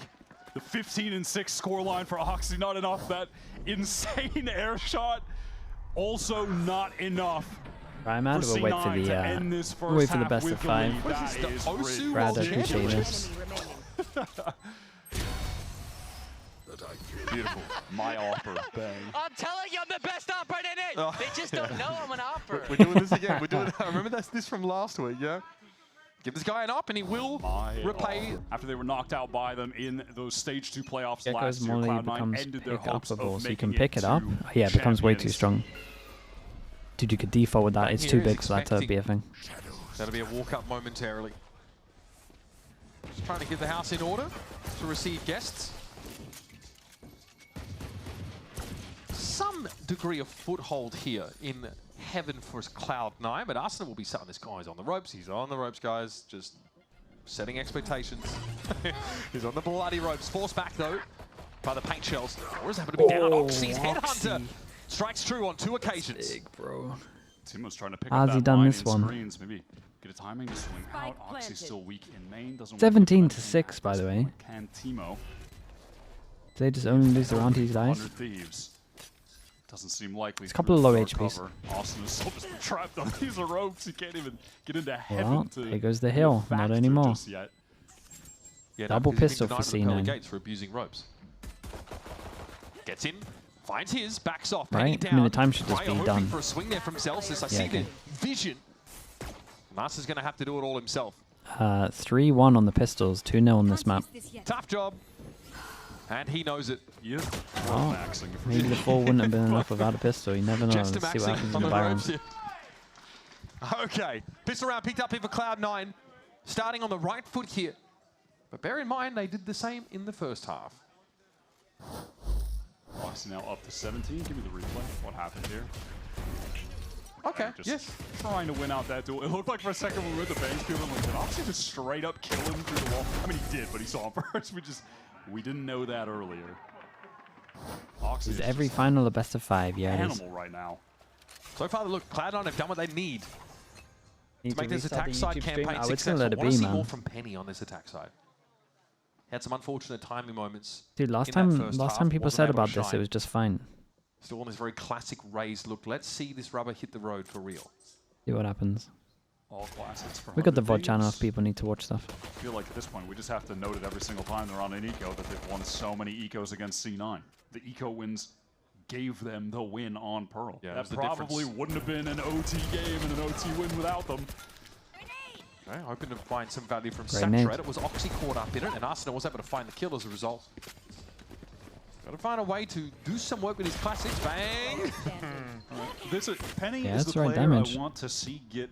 The 15-6 scoreline for Oxy, not enough. That insane air shot, also not enough. Right, man. For We'll wait for C9 to end the this we'll first wait for the half best with of the 5. lead. What is That this, the is Osu great. Brad, World appreciate Championships? this. Beautiful. My offer. Bang. I'm telling you, I'm the best operator in it. They just don't know I'm an opera. We're doing this again. We're doing. Remember this from last week, yeah? Give this guy an up, and he will repay. After they were knocked out by them in those Stage 2 playoffs Gekko's last year, Molly Cloud9 becomes ended their pick hopes upable, of so you can making pick it up. to Yeah, it becomes way too champions. strong. Dude, you could default with that. It's Here too is big for that to expecting- be a thing. That'll be a walk-up momentarily. Just trying to get the house in order to receive guests. Some degree of foothold here in heaven for Cloud9, but Arsenal will be sat on this guy. He's on the ropes. He's on the ropes, guys. Just setting expectations. He's on the bloody ropes. Forced back, though, by the paint shells. Or is happen to be down? Oxy's Headhunter strikes true on 2 occasions. Big, bro. Timo's trying to pick How's up he that done line this in one? screens. Maybe get a timing to swing out. Spike Oxy's planted. still weak in main. Doesn't 17-6, by the way. Can Timo? Do they just only lose the round to these guys? 100 Thieves. Doesn't seem likely. It's a couple of through low the dark HPs. cover. Austin is so just trapped on these ropes. He can't even get into heaven Well, to here goes the be a hill. Not factor anymore. just yet. Yeah, Double because he's pistol been for denied with the pearly C9. gates for abusing ropes. Gets in, finds his, backs off, Right, penny I down. mean, the time should just Cryo be hoping done. for a swing there from Celsius. I see okay. the vision. Master's going to have to do it all himself. 3-1 on the pistols, 2-0 on this map. Tough job. And he knows it. Yeah. Oh, Maxing for maybe the 4 wouldn't have been enough without a pistol. You never know. Just Let's see what maxing happens on in the the ropes Byron. here. Okay, pistol round picked up here for Cloud9, starting on the right foot here. But bear in mind, they did the same in the first half. Oxy now up to 17. Give me the replay. What happened here? Okay, Just yes. trying to win out that duel. It looked like for a second when we were at the bank field, I'm like, did Oxy just straight up kill him through the wall? I mean, he did, but he saw him first. We didn't know that earlier. Oxy Is every final a best of 5? Yeah, it is. animal right now. So far, look, Cloud9 have done what they need Need to make this restart attack the side YouTube stream? campaign I would still successful. let it I want be, to see man. more from Penny on this attack side. Had some unfortunate timing moments. Dude, last in that time first half, people wasn't said able to about this, it shine. was just fine. Still on this very classic raised look. Let's see this rubber hit the road for real. See what happens. All classics for We got the 100 VOD channel Thieves. if people need to watch stuff. I feel like at this point, we just have to note it every single time they're on an eco that they've won so many ecos against C9. The eco wins gave them the win on Pearl. Yeah, that that's the probably difference. wouldn't have been an OT game and an OT win without them. Okay, hoping to find some value from Great nade. Satred. It was Oxy caught up in it, and Arsenal was able to find the kill as a result. Got to find a way to do some work with his classics. Bang! Penny Yeah, is that's the the right player damage. I want to see get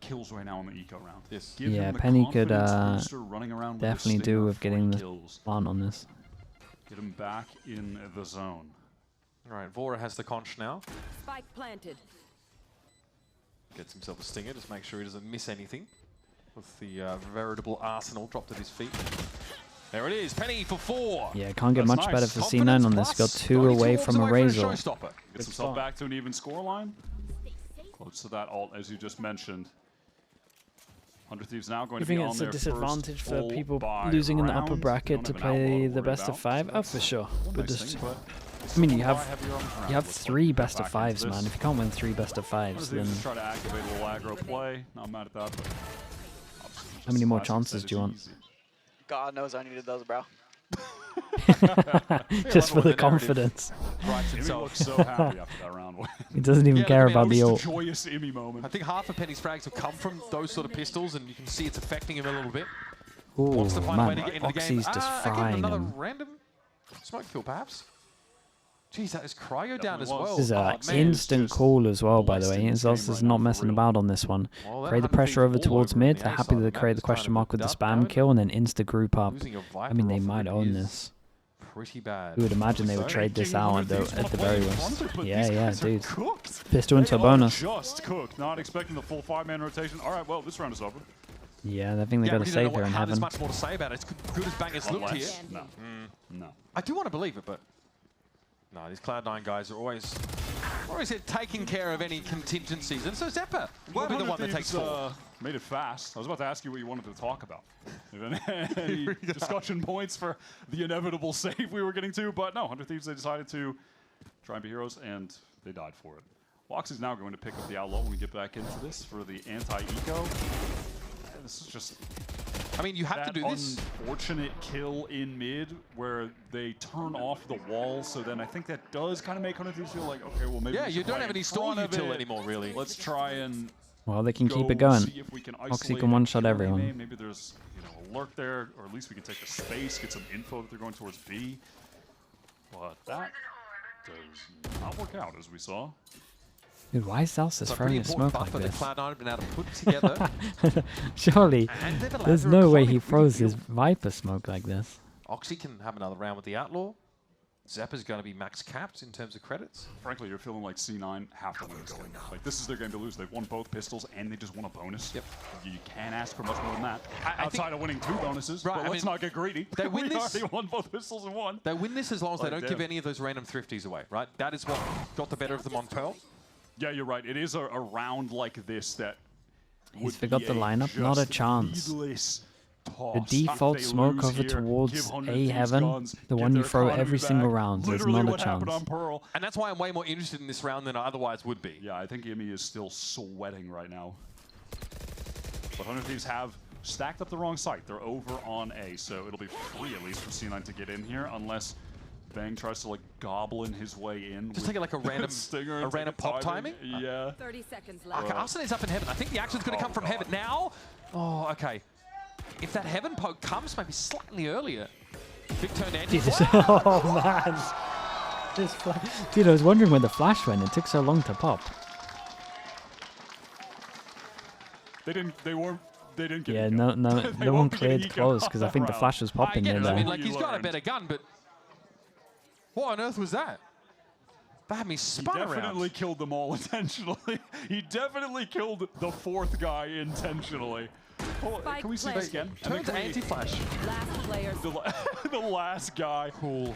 kills right now in the eco round. Yes. Give Yeah, him the Penny could confidence booster running around with the definitely do stinger, with getting free the kills. plant on this. Get him back in the zone. All right, Vora has the conch now. Spike planted. Gets himself a stinger, just make sure he doesn't miss anything. With the veritable arsenal dropped at his feet. There it is, Penny for 4. Yeah, can't get That's much nice. better for Confidence C9 on this. Got plus 2 92 away orbs from a for Razor. showstopper. Gets himself back to an even scoreline. Close to that ult, as you just mentioned. 100 Thieves now going You to be think on it's a their disadvantage first for full people buy losing in the round. upper They bracket don't to have an outlaw play to the worry best about, of 5? so Oh, for sure. one But nice just, thing, but I mean, still you buy have heavier arms around. you have Looks like 3 we'll best get of back into 5s, man. this. If you can't win 3 best of 5s, 100 then Thieves just try to activate a little aggro play. Not mad at that, but how many more classic chances said do you want? it's easy. God knows I needed those, bro. Just for with the the narrative. confidence. Right Jimmy himself. looks so happy after that round. He doesn't even Yeah, care I mean, about the Just ult. a joyous Immy moment. I think half of Penny's frags have come from those sort of pistols, and you can see it's affecting him a little bit. Ooh, Wants to find a way to man, get into the game. Oxy's just Again, frying another him. random smoke kill, perhaps. Jeez, that is Cryo down as Definitely well. was. This is Oh, an man. instant just call as well, by the way. blasting this game Inzels is right not now, for messing real. about on this one. Well, that Create the 100 pressure over Thieves all towards over on mid. the They're A happy side of that the they map create is the trying question to mark with build the up. spam David kill and then insta group up. Losing a I Viper mean, they off might it own is this. Pretty bad. You would imagine they would So, trade this thinking out 100 at Thieves the, wanna at the play very in least. front of it, but Yeah, these yeah, guys are dude. cooked. Pistol into a They bonus. are just cooked. Not expecting the full 5-man rotation. All right, well, this round is over. Yeah, I think they Yeah, got we a don't save know here in how there's heaven. much more to say about it. As good as Bangers looked here. Unless, no, no. I do want to believe it, but no, these Cloud9 guys are always taking care of any contingencies. And so Zeppa will be the one that takes 4. Made it fast. I was about to ask you what you wanted to talk about. Any discussion points for the inevitable save we were getting to, but no, 100 Thieves, they decided to try and be heroes, and they died for it. Lox is now going to pick up the Outlaw when we get back into this for the anti-eco. This is just I mean, you have to that do this. unfortunate kill in mid where they turn off the wall, so then I think that does kind of make 100 Thieves feel like, okay, well, maybe Yeah, we you should don't play have in any stall front of util it. anymore, really. Let's try and Well, they can keep go it going. see if we can Oxy isolate can and one-shot kill everyone. EMEA. Maybe there's a lurk there, or at least we can take the space, get some info that they're going towards B. But that does not work out, as we saw. Dude, why is Celsius It's a pretty throwing a important smoke like buffer that this? Cloud9 have been able to put together. Surely, And they've allowed there's their no way he economy throws really his Viper smoke like this. Oxy can have another round with the Outlaw. Zeppa's going to be max capped in terms of credits. Frankly, you're feeling like C9 have to win this game. Like, this is their game to lose. They've won both pistols, and they just won a bonus. Yep. You can't ask for much more than that. I Outside of winning 2 bonuses, Right, but I let's mean, not get greedy. they win we this- already won both pistols and 1. They win this as long as they Like, don't give damn. any of those random thrifties away, right? That is what got the better of them on Pearl. Yeah, you're right. It is a round like this that He's forgot the lineup. Not a chance. The default smoke over towards A heaven, the one you throw every single round, there's Literally not a what happened chance. on Pearl. And that's why I'm way more interested in this round than I otherwise would be. Yeah, I think EMEA is still sweating right now. But 100 Thieves have stacked up the wrong site. They're over on A, so it'll be free at least for C9 to get in here, unless Bang tries to like goblin his way in. Just take it like a random, stinger a and random take a pop timing. Yeah. 30 seconds left. Okay, Arsenal is up in heaven. I think the action's going to come from God. heaven now. Oh, okay. If that heaven poke comes maybe slightly earlier. Big turn anti. Jesus. Oh, man. Dude, I was wondering where the flash went. It took so long to pop. They didn't get Yeah, eco. no one cleared close because I think the flash was popping I in get it. I there. mean, like, he's got a better gun, but what on earth was that? That had me spun He around. definitely killed them all intentionally. He definitely killed the fourth guy intentionally. Oh, can we see this again? Turn to anti-flash. Last player. The last guy. Cool.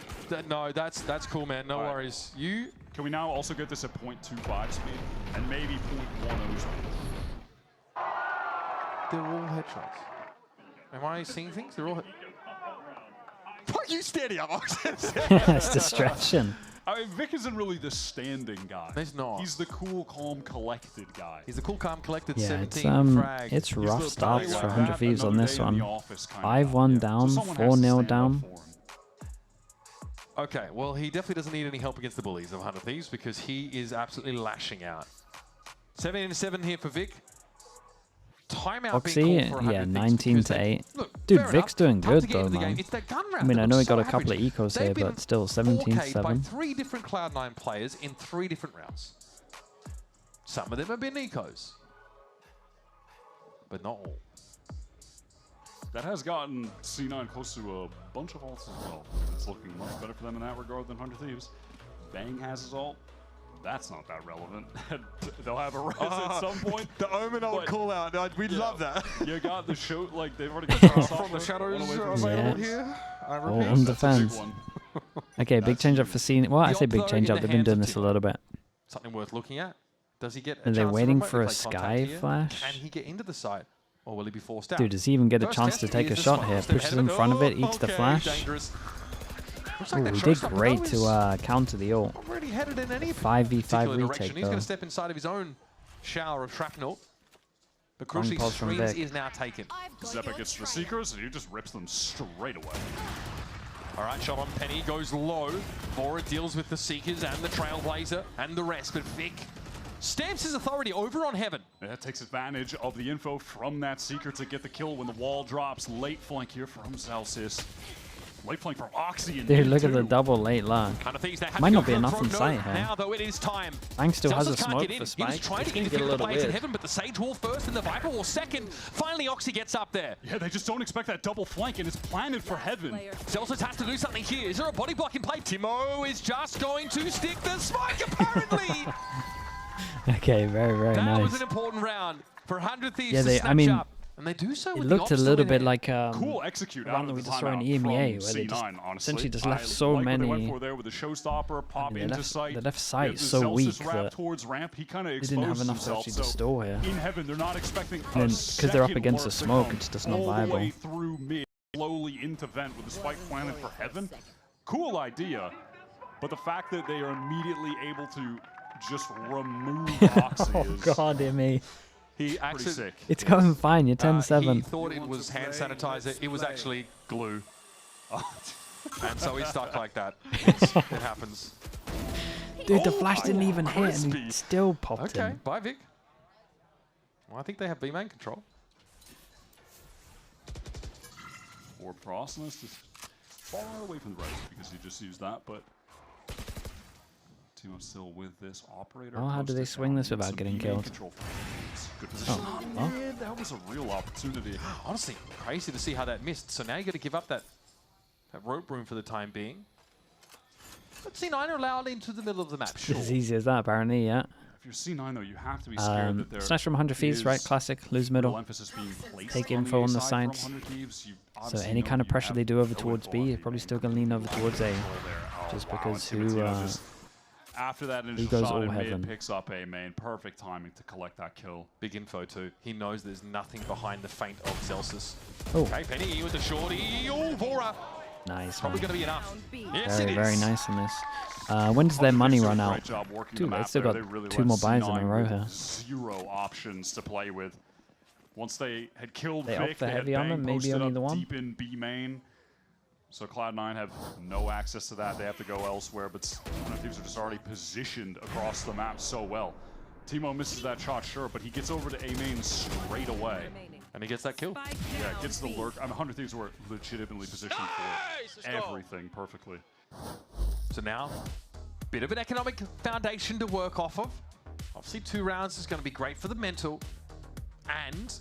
No, that's cool, man. No worries. You. Can we now also get this at 0.25 speed and maybe 0.10 speed? They're all headshots. Am I seeing things? They're all. Fuck you, steady up. It's distraction. I mean, Vic isn't really the standing guy. He's not. He's the cool, calm, collected guy. He's the cool, calm, collected Yeah, 17 frag. it's He's rough the starts guy for like 100 that, Thieves on another this day in the one. office kind of 5-1 guy. down, So someone has to 4-0 stand up down. for him. Okay, well, he definitely doesn't need any help against the bullies of 100 Thieves because he is absolutely lashing out. 17-7 here for Vic. Timeout being called for 100 yeah, Thieves 19 because to they- 8. Look, Dude, fair Vic's enough. doing Time good to get though, into the man. game. It's their gun round I mean, that I know he looks got so a couple of average. ecos They've here, been but still 17-7. 4K'd by 3 different Cloud9 players in 3 different rounds. Some of them have been ecos, but not all. That has gotten C9 close to a bunch of ults as well. It's looking much better for them in that regard than 100 Thieves. Bang has his ult. That's not that relevant. They'll have a res at some point. The Omen but- call out. We'd love that. You got the show, like they've already got From the shadows available Yes. here. I All repeat. on That's a big defense. one. Okay, big That's change up huge. for scene. Well, I The say big Oppo change in up. the They've been hands doing of this a Timo. little bit. Something worth looking at. Does he get Are a they chance to waiting remotely for a play contact sky here? flash? Can he get into the site? Or will he be forced out? Dude, does he even get a First chance to test take a is the shot smoke. here? Step Pushes ahead in of front of it, Oh, eats the okay, flash. dangerous. Looks Ooh, like that he did showstopper, great though, to is counter the ult. not really headed in any 5v5 particular retake direction. He's going though. to step inside of his own shower of shrapnel. But Long crucially, pause from Streams Vic. is now taken. Zephyr gets the Seekers, and he just rips them straight away. All right, shot on Penny goes low. Vora deals with the Seekers and the Trailblazer and the rest, but Vic stamps his authority over on Heaven. That takes advantage of the info from that Seeker to get the kill when the wall drops. Late flank here from Celsius. Late flank from Oxy and Dude, look at the Mid-2. double late long. Kind of things they had Might to go not be for a enough throw in sight node. here. Now, though, it is time. Fang still has a Celsius can't smoke get in. for He was Spike. trying It's to gonna get a interfere with the little plays in weird. Heaven, but the Sage Wolf first and the Viper Wolf second. Finally, Oxy gets up there. Yeah, they just don't expect that double flank, and it's planted for Heaven. Celsius has to do something here. Is there a body block in play? Timo is just going to stick the smoke, apparently. Okay, very, very That was nice. an important round for 100 Thieves Yeah, to I snatch mean, up. And they do so It with the looked a obstacle little in bit hand. like Cool execute one out that of we the just saw in timeout EMEA, from where they C9, just honestly. essentially just I left so like what they many. went for there with the showstopper, pop they into left- sight. they left Get sight the so Celsius weak wrap that towards ramp. He kind of they exposed didn't have enough to himself. actually So store here. in Heaven, they're not expecting And then, a 'cause they're up second against the lurk to smoke, come it's just not all viable. the way through mid, slowly into vent with the spike planted for Heaven. Cool idea, but the fact that they are immediately able to just remove Oxy Oh is god, dear me. He pretty actually, sick. It's going fine, you're he 10-7. thought it was hand sanitizer. It was actually glue. And so he's stuck like that. It happens. Dude, the flash didn't even hit and crispy. he still popped Okay, him. bye Vic. Well, I think they have B main control. Orb Frostness is far away from the right because he just used that, but Timo still with this operator. Oh, how do they posted swing down this in without some getting B-main killed? control. Good position. Oh, on well. mid. That was a real opportunity. Honestly, crazy to see how that missed. So now you got to give up that rope room for the time being. But C9 are allowed into the middle of the map. Sure. It's as easy as that, apparently, yeah. If you're C9 though, you have to be scared that there Slash from 100 Thieves, right? is Classic, lose real middle. emphasis being placed Take on info the on A the side sides. from 100 Thieves. You So obviously any know kind of you pressure have they do over no towards info B, on they're the probably main still going to lean over control towards A. there. Just wow, because and who, Timo just, after that initial goes shot all in mid, heaven? picks up A main. Perfect timing to collect that kill. Big info too. He knows there's nothing behind the feint of Celsius. Oh, Okay, Penny with the shorty. Oh, Vora. nice, Probably man. going to be enough. Round B. Yes, Very, it very is. nice on this. When does their money run out? Great job working Dude, the they map still there. got They really 2 left more buys in C9 a row with here. Zero options to play with. Once they had killed They Vic, opt the they had heavy armor, Bang maybe posted only up the one? deep in B main. So Cloud9 have no access to that. They have to go elsewhere, but Thieves are just already positioned across the map so well. Timo misses that shot, sure, but he gets over to A main straight away. Remaining. And he gets that kill. Spike Yeah, down gets the B. lurk. I mean, 100 Thieves were legitimately positioned Nice, for let's go. everything perfectly. So now, bit of an economic foundation to work off of. Obviously, 2 rounds is going to be great for the mental. And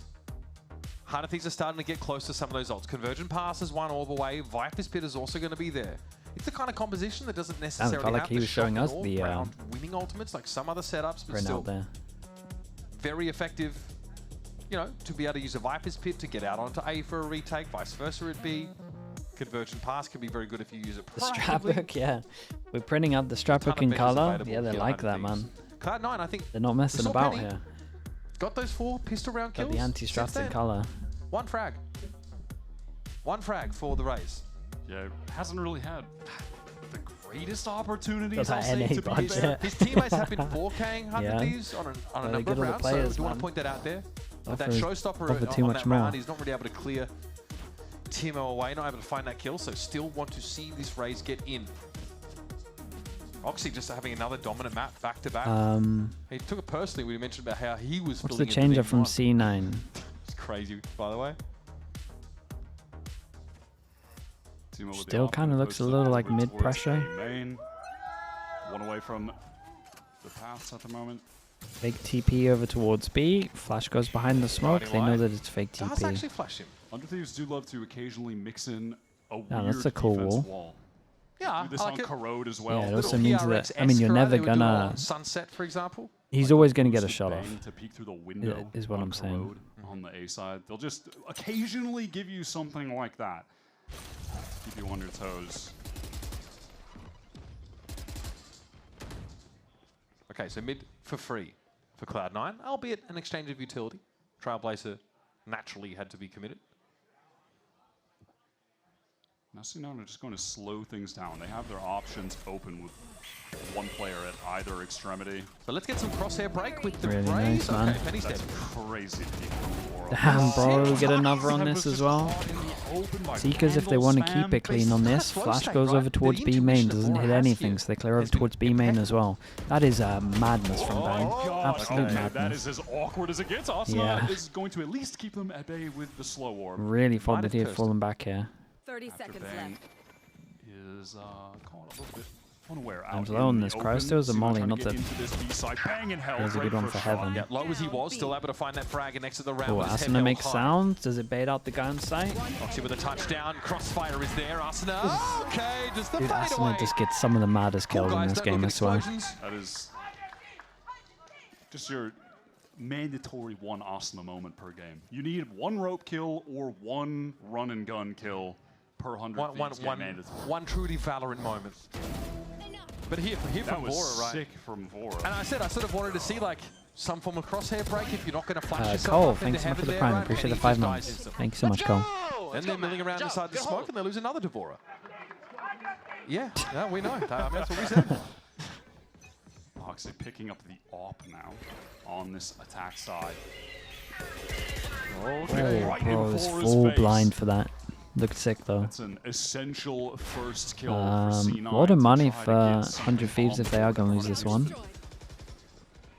Heart of Thieves are starting to get close to some of those ults. Convergent Pass is one orb away. Viper's Pit is also going to be there. It's the kind of composition that doesn't necessarily felt like have he the was showing us shock the round winning ultimates like some other setups, but still out there. very effective. You know, to be able to use a Viper's Pit to get out onto A for a retake, vice versa it'd be. Convergent Pass can be very good if you use it The proactively. strapbook, yeah. We're printing out the strapbook in color. Yeah, they like that, man. Cloud9, I think They're not messing about Penny here. got those 4 pistol round kills. Got the anti-straps in color. One frag. One frag for the Rays. Yeah, hasn't really had the greatest opportunities, Got I'll that say, NA to be budget. fair. His teammates have been 4K'ing 100 Yeah. Thieves on a Really number good of little rounds, players, so I do want man. to point that out there. But that Offer showstopper too on much that more. round, he's not really able to clear Timo away, not able to find that kill, so still want to see this Rays get in. Oxy just having another dominant map back to back. He took it personally when he mentioned about how he was What's filling the changer from C? C9? It's crazy, by the way. Timo with the Still op, kind of looks a goes little like towards mid-pressure. A main. One away from the pass at the moment. Fake TP over towards B. Flash goes behind the smoke. Riding They know line. that it's fake Does TP. actually flash him. Under Thieves do love to occasionally mix in a weird that's a cool defensive wall. wall. Yeah, Do this I on like it. Corrode as well. Yeah, it Little also means that, PRX I mean, you're Escalade, never they would do it gonna... on Sunset, for example. He's Like always going to get a boost shot bang off. to peek through the window is what on I'm saying. Corrode on the A side. They'll just occasionally give you something like that. Keep you on your toes. Okay, so mid for free for Cloud9, albeit an exchange of utility. Trailblazer naturally had to be committed. Now C9 are just going to slow things down. They have their options open with one player at either extremity. So let's get some crosshair break with the Really Rays. nice, man. Okay, Penny's dead. That's crazy. to keep them for. Damn, bro. Get another on That this was as just well. caught in the open by Seekers, if they want to Vandal keep it clean on They this, still have Flash flow goes stack, over right? towards The B main, intuition doesn't of hit Bora has anything, here so they clear over has been towards B main as well. That is madness from Oh Bang. my God. Absolute Okay, that madness. is as awkward as it gets. Asuna Yeah. is going to at least keep them at bay with the slow orb. Really thought Might that have he had cursed. fallen back here. 30 After seconds Bang left. is caught a little bit unaware. I'm Out low on in this. the Cryo open. steals a C9 molly, trying to not get that- into this B side. Bang and hell. There's a Great good one first for shot. Heaven. Yeah, low as he was, still able to find that frag and exit the round Oh, with his heavy Asuna held makes high. sounds. Does it bait out the gun sight? Oxy with a touchdown. Crossfire is there. Asuna. Okay, just the Dude, fade away. Asuna just gets some of the maddest Cool kills in guys, this don't game, look I at swear. explosions. That is just your mandatory one Asuna moment per game. You need one rope kill or one run and gun kill per 100 Thieves game mandatory. One truly Valorant moment. But here That from was Vora, right? sick from Vora. And I said I sort of wanted to see like some form of crosshair break if you're not going to flash yourself Cole, up into thanks so much heaven for the there, prime. right? Appreciate And the he 5 just dies months. instantly. Thank you so much, Cole. Then they're milling around inside the smoke and they lose another Devora. Yeah, no, we know. I mean, that's what we said. Oxy picking up the op now on this attack side. Okay. Oh, right bro, in is for his full face. blind for that. Looked sick, though. That's an essential first kill for A C9. lot of to money try to for get something 100 Thieves on if they are going to lose the this front. one.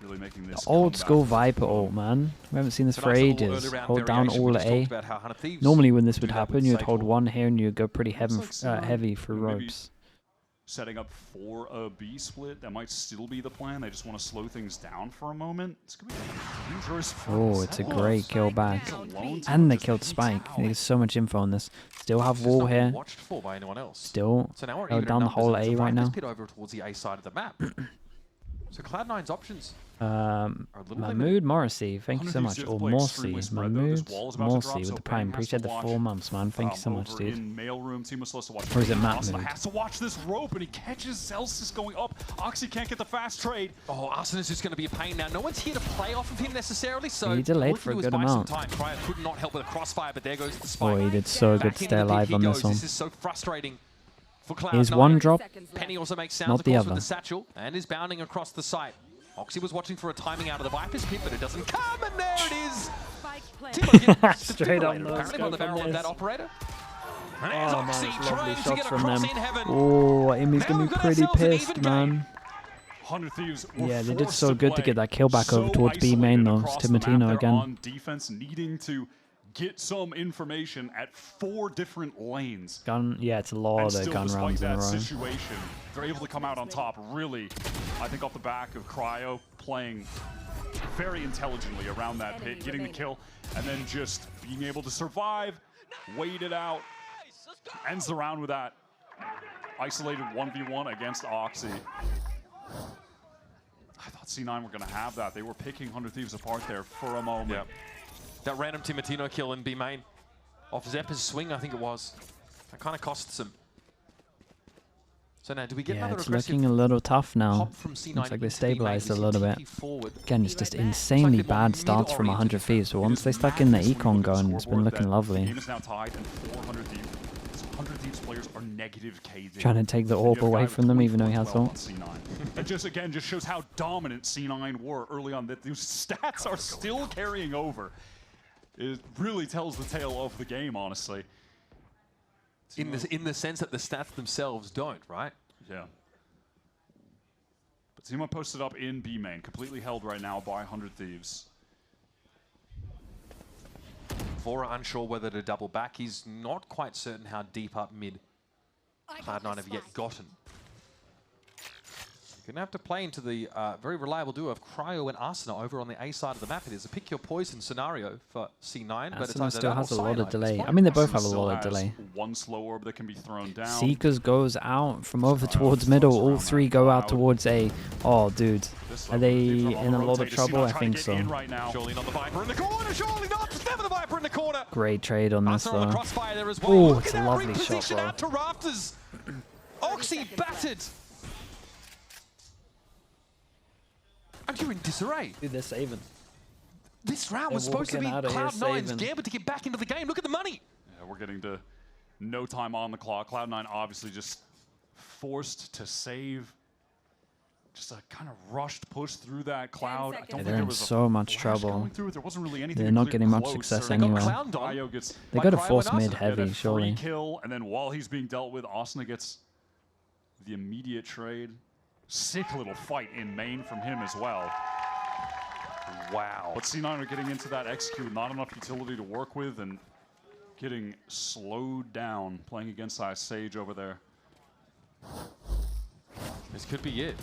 Really making this Old comeback. school Viper ult, man. We haven't seen this It's a for nice little ages. early round Hold down variation. We all just at talked A. about how Hunter Thieves Normally when this do would that happen, with you'd hold Sable. one here and you'd go pretty heavy, Looks like C9 heavy for maybe ropes. Setting up for a B split. That might still be the plan. They just want to slow things down for a moment. It's going to be dangerous for Oh, it's a great kill back. He's alone, so And they just killed peeks Spike. out. There's so much info on this. Still have It's wall not been here. watched for by anyone else. Still So now we're held even down the numbers, whole and it's A right Viper's now. Pit over towards the A side of the map. So Cloud9's options are a little limited. Mahmood Morrissey, thank you so much. Or Morsi. Mahmood Morsi with the prime. Appreciate the 4 months, man. Thank you so much, over dude. In mailroom, Timo supposed to watch. Or is it Matt Asuna Mood? has to watch this rope, and he catches Celsius going up. Oxy can't get the fast trade. Oh, Arsena's just going to be a pain now. No one's here to play off of him necessarily, so He delayed all for a he could good do was buy amount. some time. Cryo could not help with a crossfire, but there goes the spike. Oh, he did so good Back to into stay the pit alive he on goes. this one. This is so frustrating for Cloud9. Here's one drop. Penny also makes sounds, Not of the course, other. with the satchel, and is bounding across the site. Oxy was watching for a timing out of the Viper's Pit, but it doesn't come, and there it is. Spike planted. Timo gets Straight on defibrillated, those apparently by the go from barrel of this. that operator. And there's Oh, Oxy man, it's lovely trying to shots get from across them. in heaven. Oh, Amy's Now gonna we've be got pretty ourselves an pissed, even man. game. 100 Thieves were Yeah, they did forced so to good to play get that kill back over so towards B main, isolated though. across the map. Stimatino They're again. on defense, needing to get some information at 4 different lanes. Gun, yeah, it's a lot And of still, gun despite rounds in a that row. situation, they're able to come out on top. Really, I think off the back of Cryo playing very intelligently around that pit, getting the kill, and then just being able to survive, wait it out. Ends the round with that isolated 1v1 against Oxy. I thought C9 were going to have that. They were picking 100 Thieves apart there for a moment. Yeah. That random Timatino kill in B main off Zeppa's swing, I think it was. That kind of costs him. So now, do we get another it's aggressive looking a little tough now. hop from C9? Looks like they into B main? stabilized a We see little bit. TP forward. Again, it's just insanely bad starts from 100 Thieves, but once they start getting the econ going, it's been looking The lovely. game is now tied, and 400 Thieves. 100 Thieves players are negative KD. Trying to take the orb away from them, even though he has ult. It just, again, just shows how dominant C9 were early on, that these stats are still carrying over. It really tells the tale of the game, honestly. In the sense that the stats themselves don't, right? Yeah. But Zima posted up in B main, completely held right now by 100 Thieves. Vora unsure whether to double back. He's not quite certain how deep up mid Cloud9 have yet gotten. You're going to have to play into the very reliable duo of Cryo and Arsena over on the A side of the map. It is a pick your poison scenario for C9. But Arsena still has a lot of delay. I mean, they both have a lot of delay. One slow orb that can be thrown down. Seekers goes out from over towards middle. All three go out towards A. Oh, dude. Are they in a lot of trouble? I think so. Surely not the Viper in the corner. Surely not. It's never the Viper in the corner. Great trade on this, On the though. crossfire there as well. Oh, Look it's at a that lovely shot, reposition bro. out to rafters. Oxy battered. And you're in disarray. Dude, they're saving. This round was They're supposed to be walking out of here Cloud9's saving. gambit to get back into the game. Look at the money. Yeah, we're getting to no time on the clock. Cloud9 obviously just forced to save. Just a kind of rushed push through that Cloud. I don't think They're there in was a so much flash trouble. going through it. There wasn't really anything They're not clear getting much close. success They got anyway. Cryo gets They got to Cryo force and mid Arsena. get a heavy, free surely. kill, and then while he's being dealt with, Asuna gets the immediate trade. Sick little fight in main from him as well. Wow. But C9 are getting into that execute, not enough utility to work with, and getting slowed down playing against Sage over there. This could be it.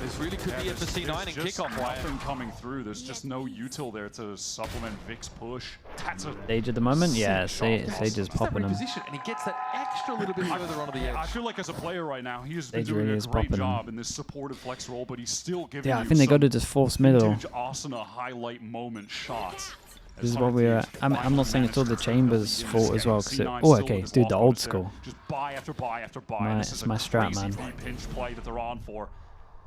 This really could be it for C9 and There's Kickoff. nothing coming through. There's just no util there to supplement Vic's push. That's a Sage at the moment? Yeah, sick shot. Sage is popping him. Position, and he gets that extra little bit further onto the edge. I feel like as a player right now, he has been Sage doing really a is great popping job him. in this supportive flex role, but he's still giving Yeah, I you think they got some to just force middle. vintage Asuna highlight moment shots. This is what we are. I'm not saying it's all the Chambers' fault as well, because oh, okay, dude, the old school. Just buy after buy after buy. This is my a strat, crazy man. B pinch play that they're on for.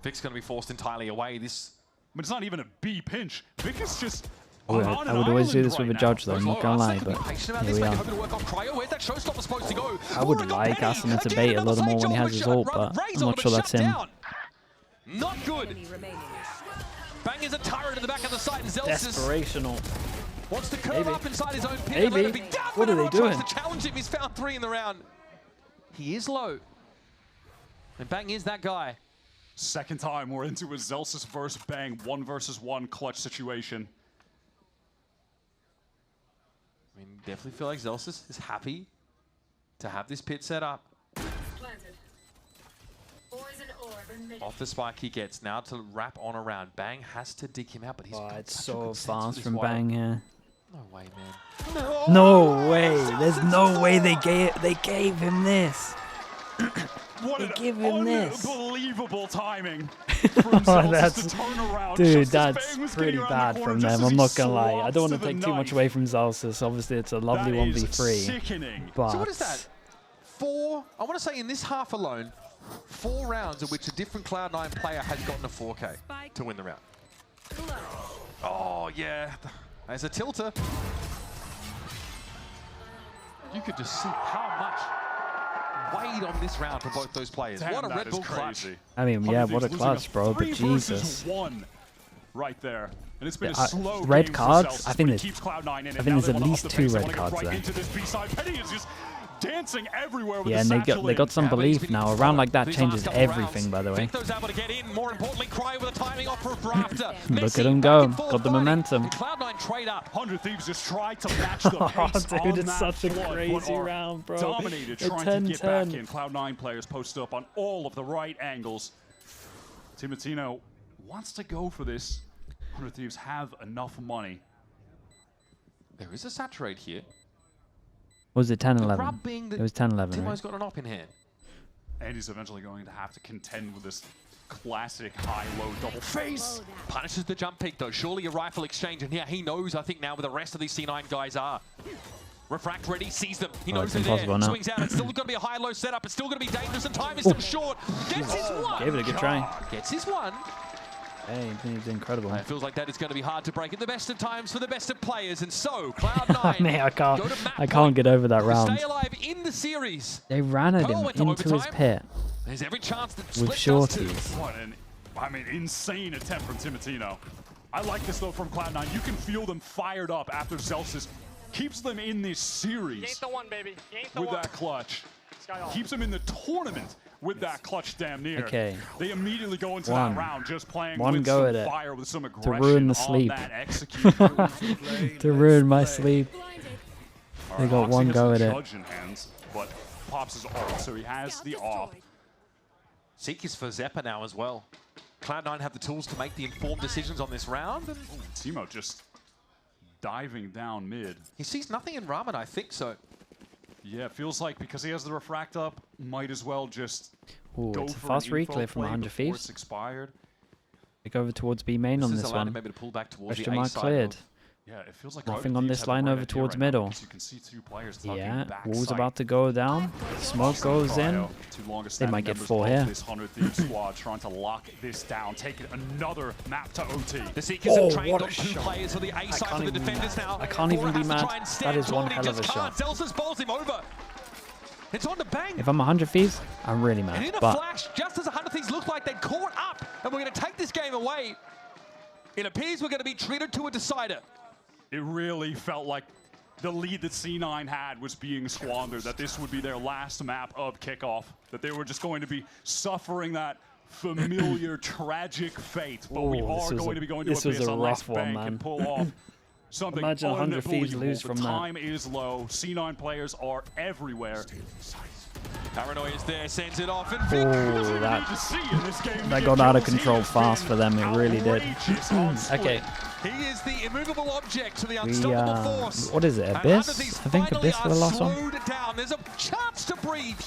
Vic's going to be forced entirely away. This. But it's not even a B pinch. Vic is just. I would always do this with a judge, though. I'm not gonna lie, but here we are. I would like Asuna to bait a little more when he has his ult, but I'm not sure that's him. Not good. Enemy remaining. Bang is a turret in the back of the site, and Zelsis Desperational. wants to curve up inside his own pit. Maybe. And let it be down. What are they Everyone doing? tries to challenge him. He's found 3 in the round. He is low. And Bang is that guy. Second time we're into a Zelsis versus Bang 1 versus 1 clutch situation. I mean, definitely feel like Zelsis is happy to have this pit set up. Off the spike he gets, now to wrap on around. Bang has to dig him out, but he's Oh, got it's such a so good sense of fast this from wild. Bang here. No way, man. No way. There's no way they gave him this. What They give him this. unbelievable timing Oh, from Zelsis that's, to turn around. dude, just as that's Bang was pretty getting around bad the from corner, just them. as I'm he not gonna lie. I swaps don't want to to the take too much knife. away from Zelsis. Obviously, it's a lovely That is 1v3. sickening. But So what is that? 4, I want to say in this half alone, 4 rounds in which a different Cloud9 player has gotten a 4K to win the round. Oh, yeah. As a tilter, you could just see how much weighed on this round for both those players. Damn, what a that Red is Bull clutch. crazy. I mean, yeah, 100 what a Thieves clutch, losing bro. But 3 versus Jesus. 1 right there. And it's been a Yeah, slow red game for cards? Zelsis, I think but there's- it keeps Cloud9 in it. I think Now there's they at wanna least up the 2 pace. They red wanna get cards right there. into this B-side. Penny is just dancing everywhere with Yeah, the and they got some Yeah, but he's belief been now. A followed round like that these changes last couple everything, rounds. by the way. Victor's able to get in. More importantly, Cry with a timing offer of Rafter. Look Messi at him back go. and forth Got the fighting. momentum. And Cloud9 trade up. 100 Thieves just tried to match the Oh, pace dude, on it's that such a flood, crazy but are round, bro. Dominated, A trying to get back 10-10. in. Cloud9 players posted up on all of the right angles. Timatino wants to go for this. 100 Thieves have enough money. There is a saturate here. Was it 10-11? rub being that It was 10-11, Timo's right? got an op in hand. And he's eventually going to have to contend with this classic high-low double face. Punishes the jump peak though. Surely a rifle exchange, and yeah, he knows, I think, now where the rest of these C9 guys are. Refract ready, sees them. He knows they're there. Now. Swings out. It's still going to be a high-low setup. It's still going to be dangerous, and time is still short. Gets his one. Gave it a good try. Gets his one. Hey, he's incredible. It feels like that is going to be hard to break at the best of times for the best of players, and so Cloud9. Man, I go to map can't point get over that to round. Stay alive in the series. They ran at Pearl him went to into his overtime. pit There's every chance that with Split does too. shorties. What an, insane attempt from Timotino. I like this though from Cloud9. You can feel them fired up after Zelsis keeps them in this You ain't series the one, baby. You ain't the with one. that clutch. Sky off. Keeps them in the tournament with that clutch damn near. Okay. They immediately go into that round just playing One with go some at it. fire, with some aggression ruin the on sleep. that execute. To ruin my sleep. They got one go at it. Judge in hands, but pops his ult, so he has the off. Seek is for Zeppa now as well. Cloud9 have the tools to make the informed decisions on this round. And Timo just diving down mid. he sees nothing in Ramen, I think so. Yeah, it feels like because he has the refract up, might as well just Ooh, go it's a for fast an info reclear from play 100 before Thieves. it's expired. They go over towards B main on This this is allowing one. maybe to pull back towards Question the A mark side. cleared. Yeah, it feels like Nothing Rogue on Thieves this have the line right over idea towards right now middle. because you can see two players tugging Yeah, back Wall's sight. about to go down. Smoke goes in. They might get 4 here. This 100 Thieves squad trying to lock this down, taking another map to OT. The Seekers have trained what on a 2 shot. players for the A side for the defenders now. I can't even Ford be has to mad. try and That stand is tall, one and he hell of just a can't. shot. Zelsis bowls him over. It's on the bang. If I'm 100 Thieves, I'm really And mad. in a But flash, just as 100 Thieves looked like they'd caught up, and we're going to take this game away, it appears we're going to be treated to a decider. It really felt like the lead that C9 had was being squandered, that this would be their last map of Kickoff, that they were just going to be suffering that familiar, tragic fate. But we Ooh, are this was going a- to be going to this was Abyss a unless rough one, Bank man. can pull off something Imagine 100 Thieves unbelievable. lose from the that. time is low. C9 players are everywhere. Paranoia is there, sends it off, and Ooh, Vic that got out of control fast for them. It really did. Okay. He is the immovable object to the We, unstoppable force. what is it, And Abyss? 100 Thieves I think finally Abyss for the are last one. slowed down. There's a chance to breathe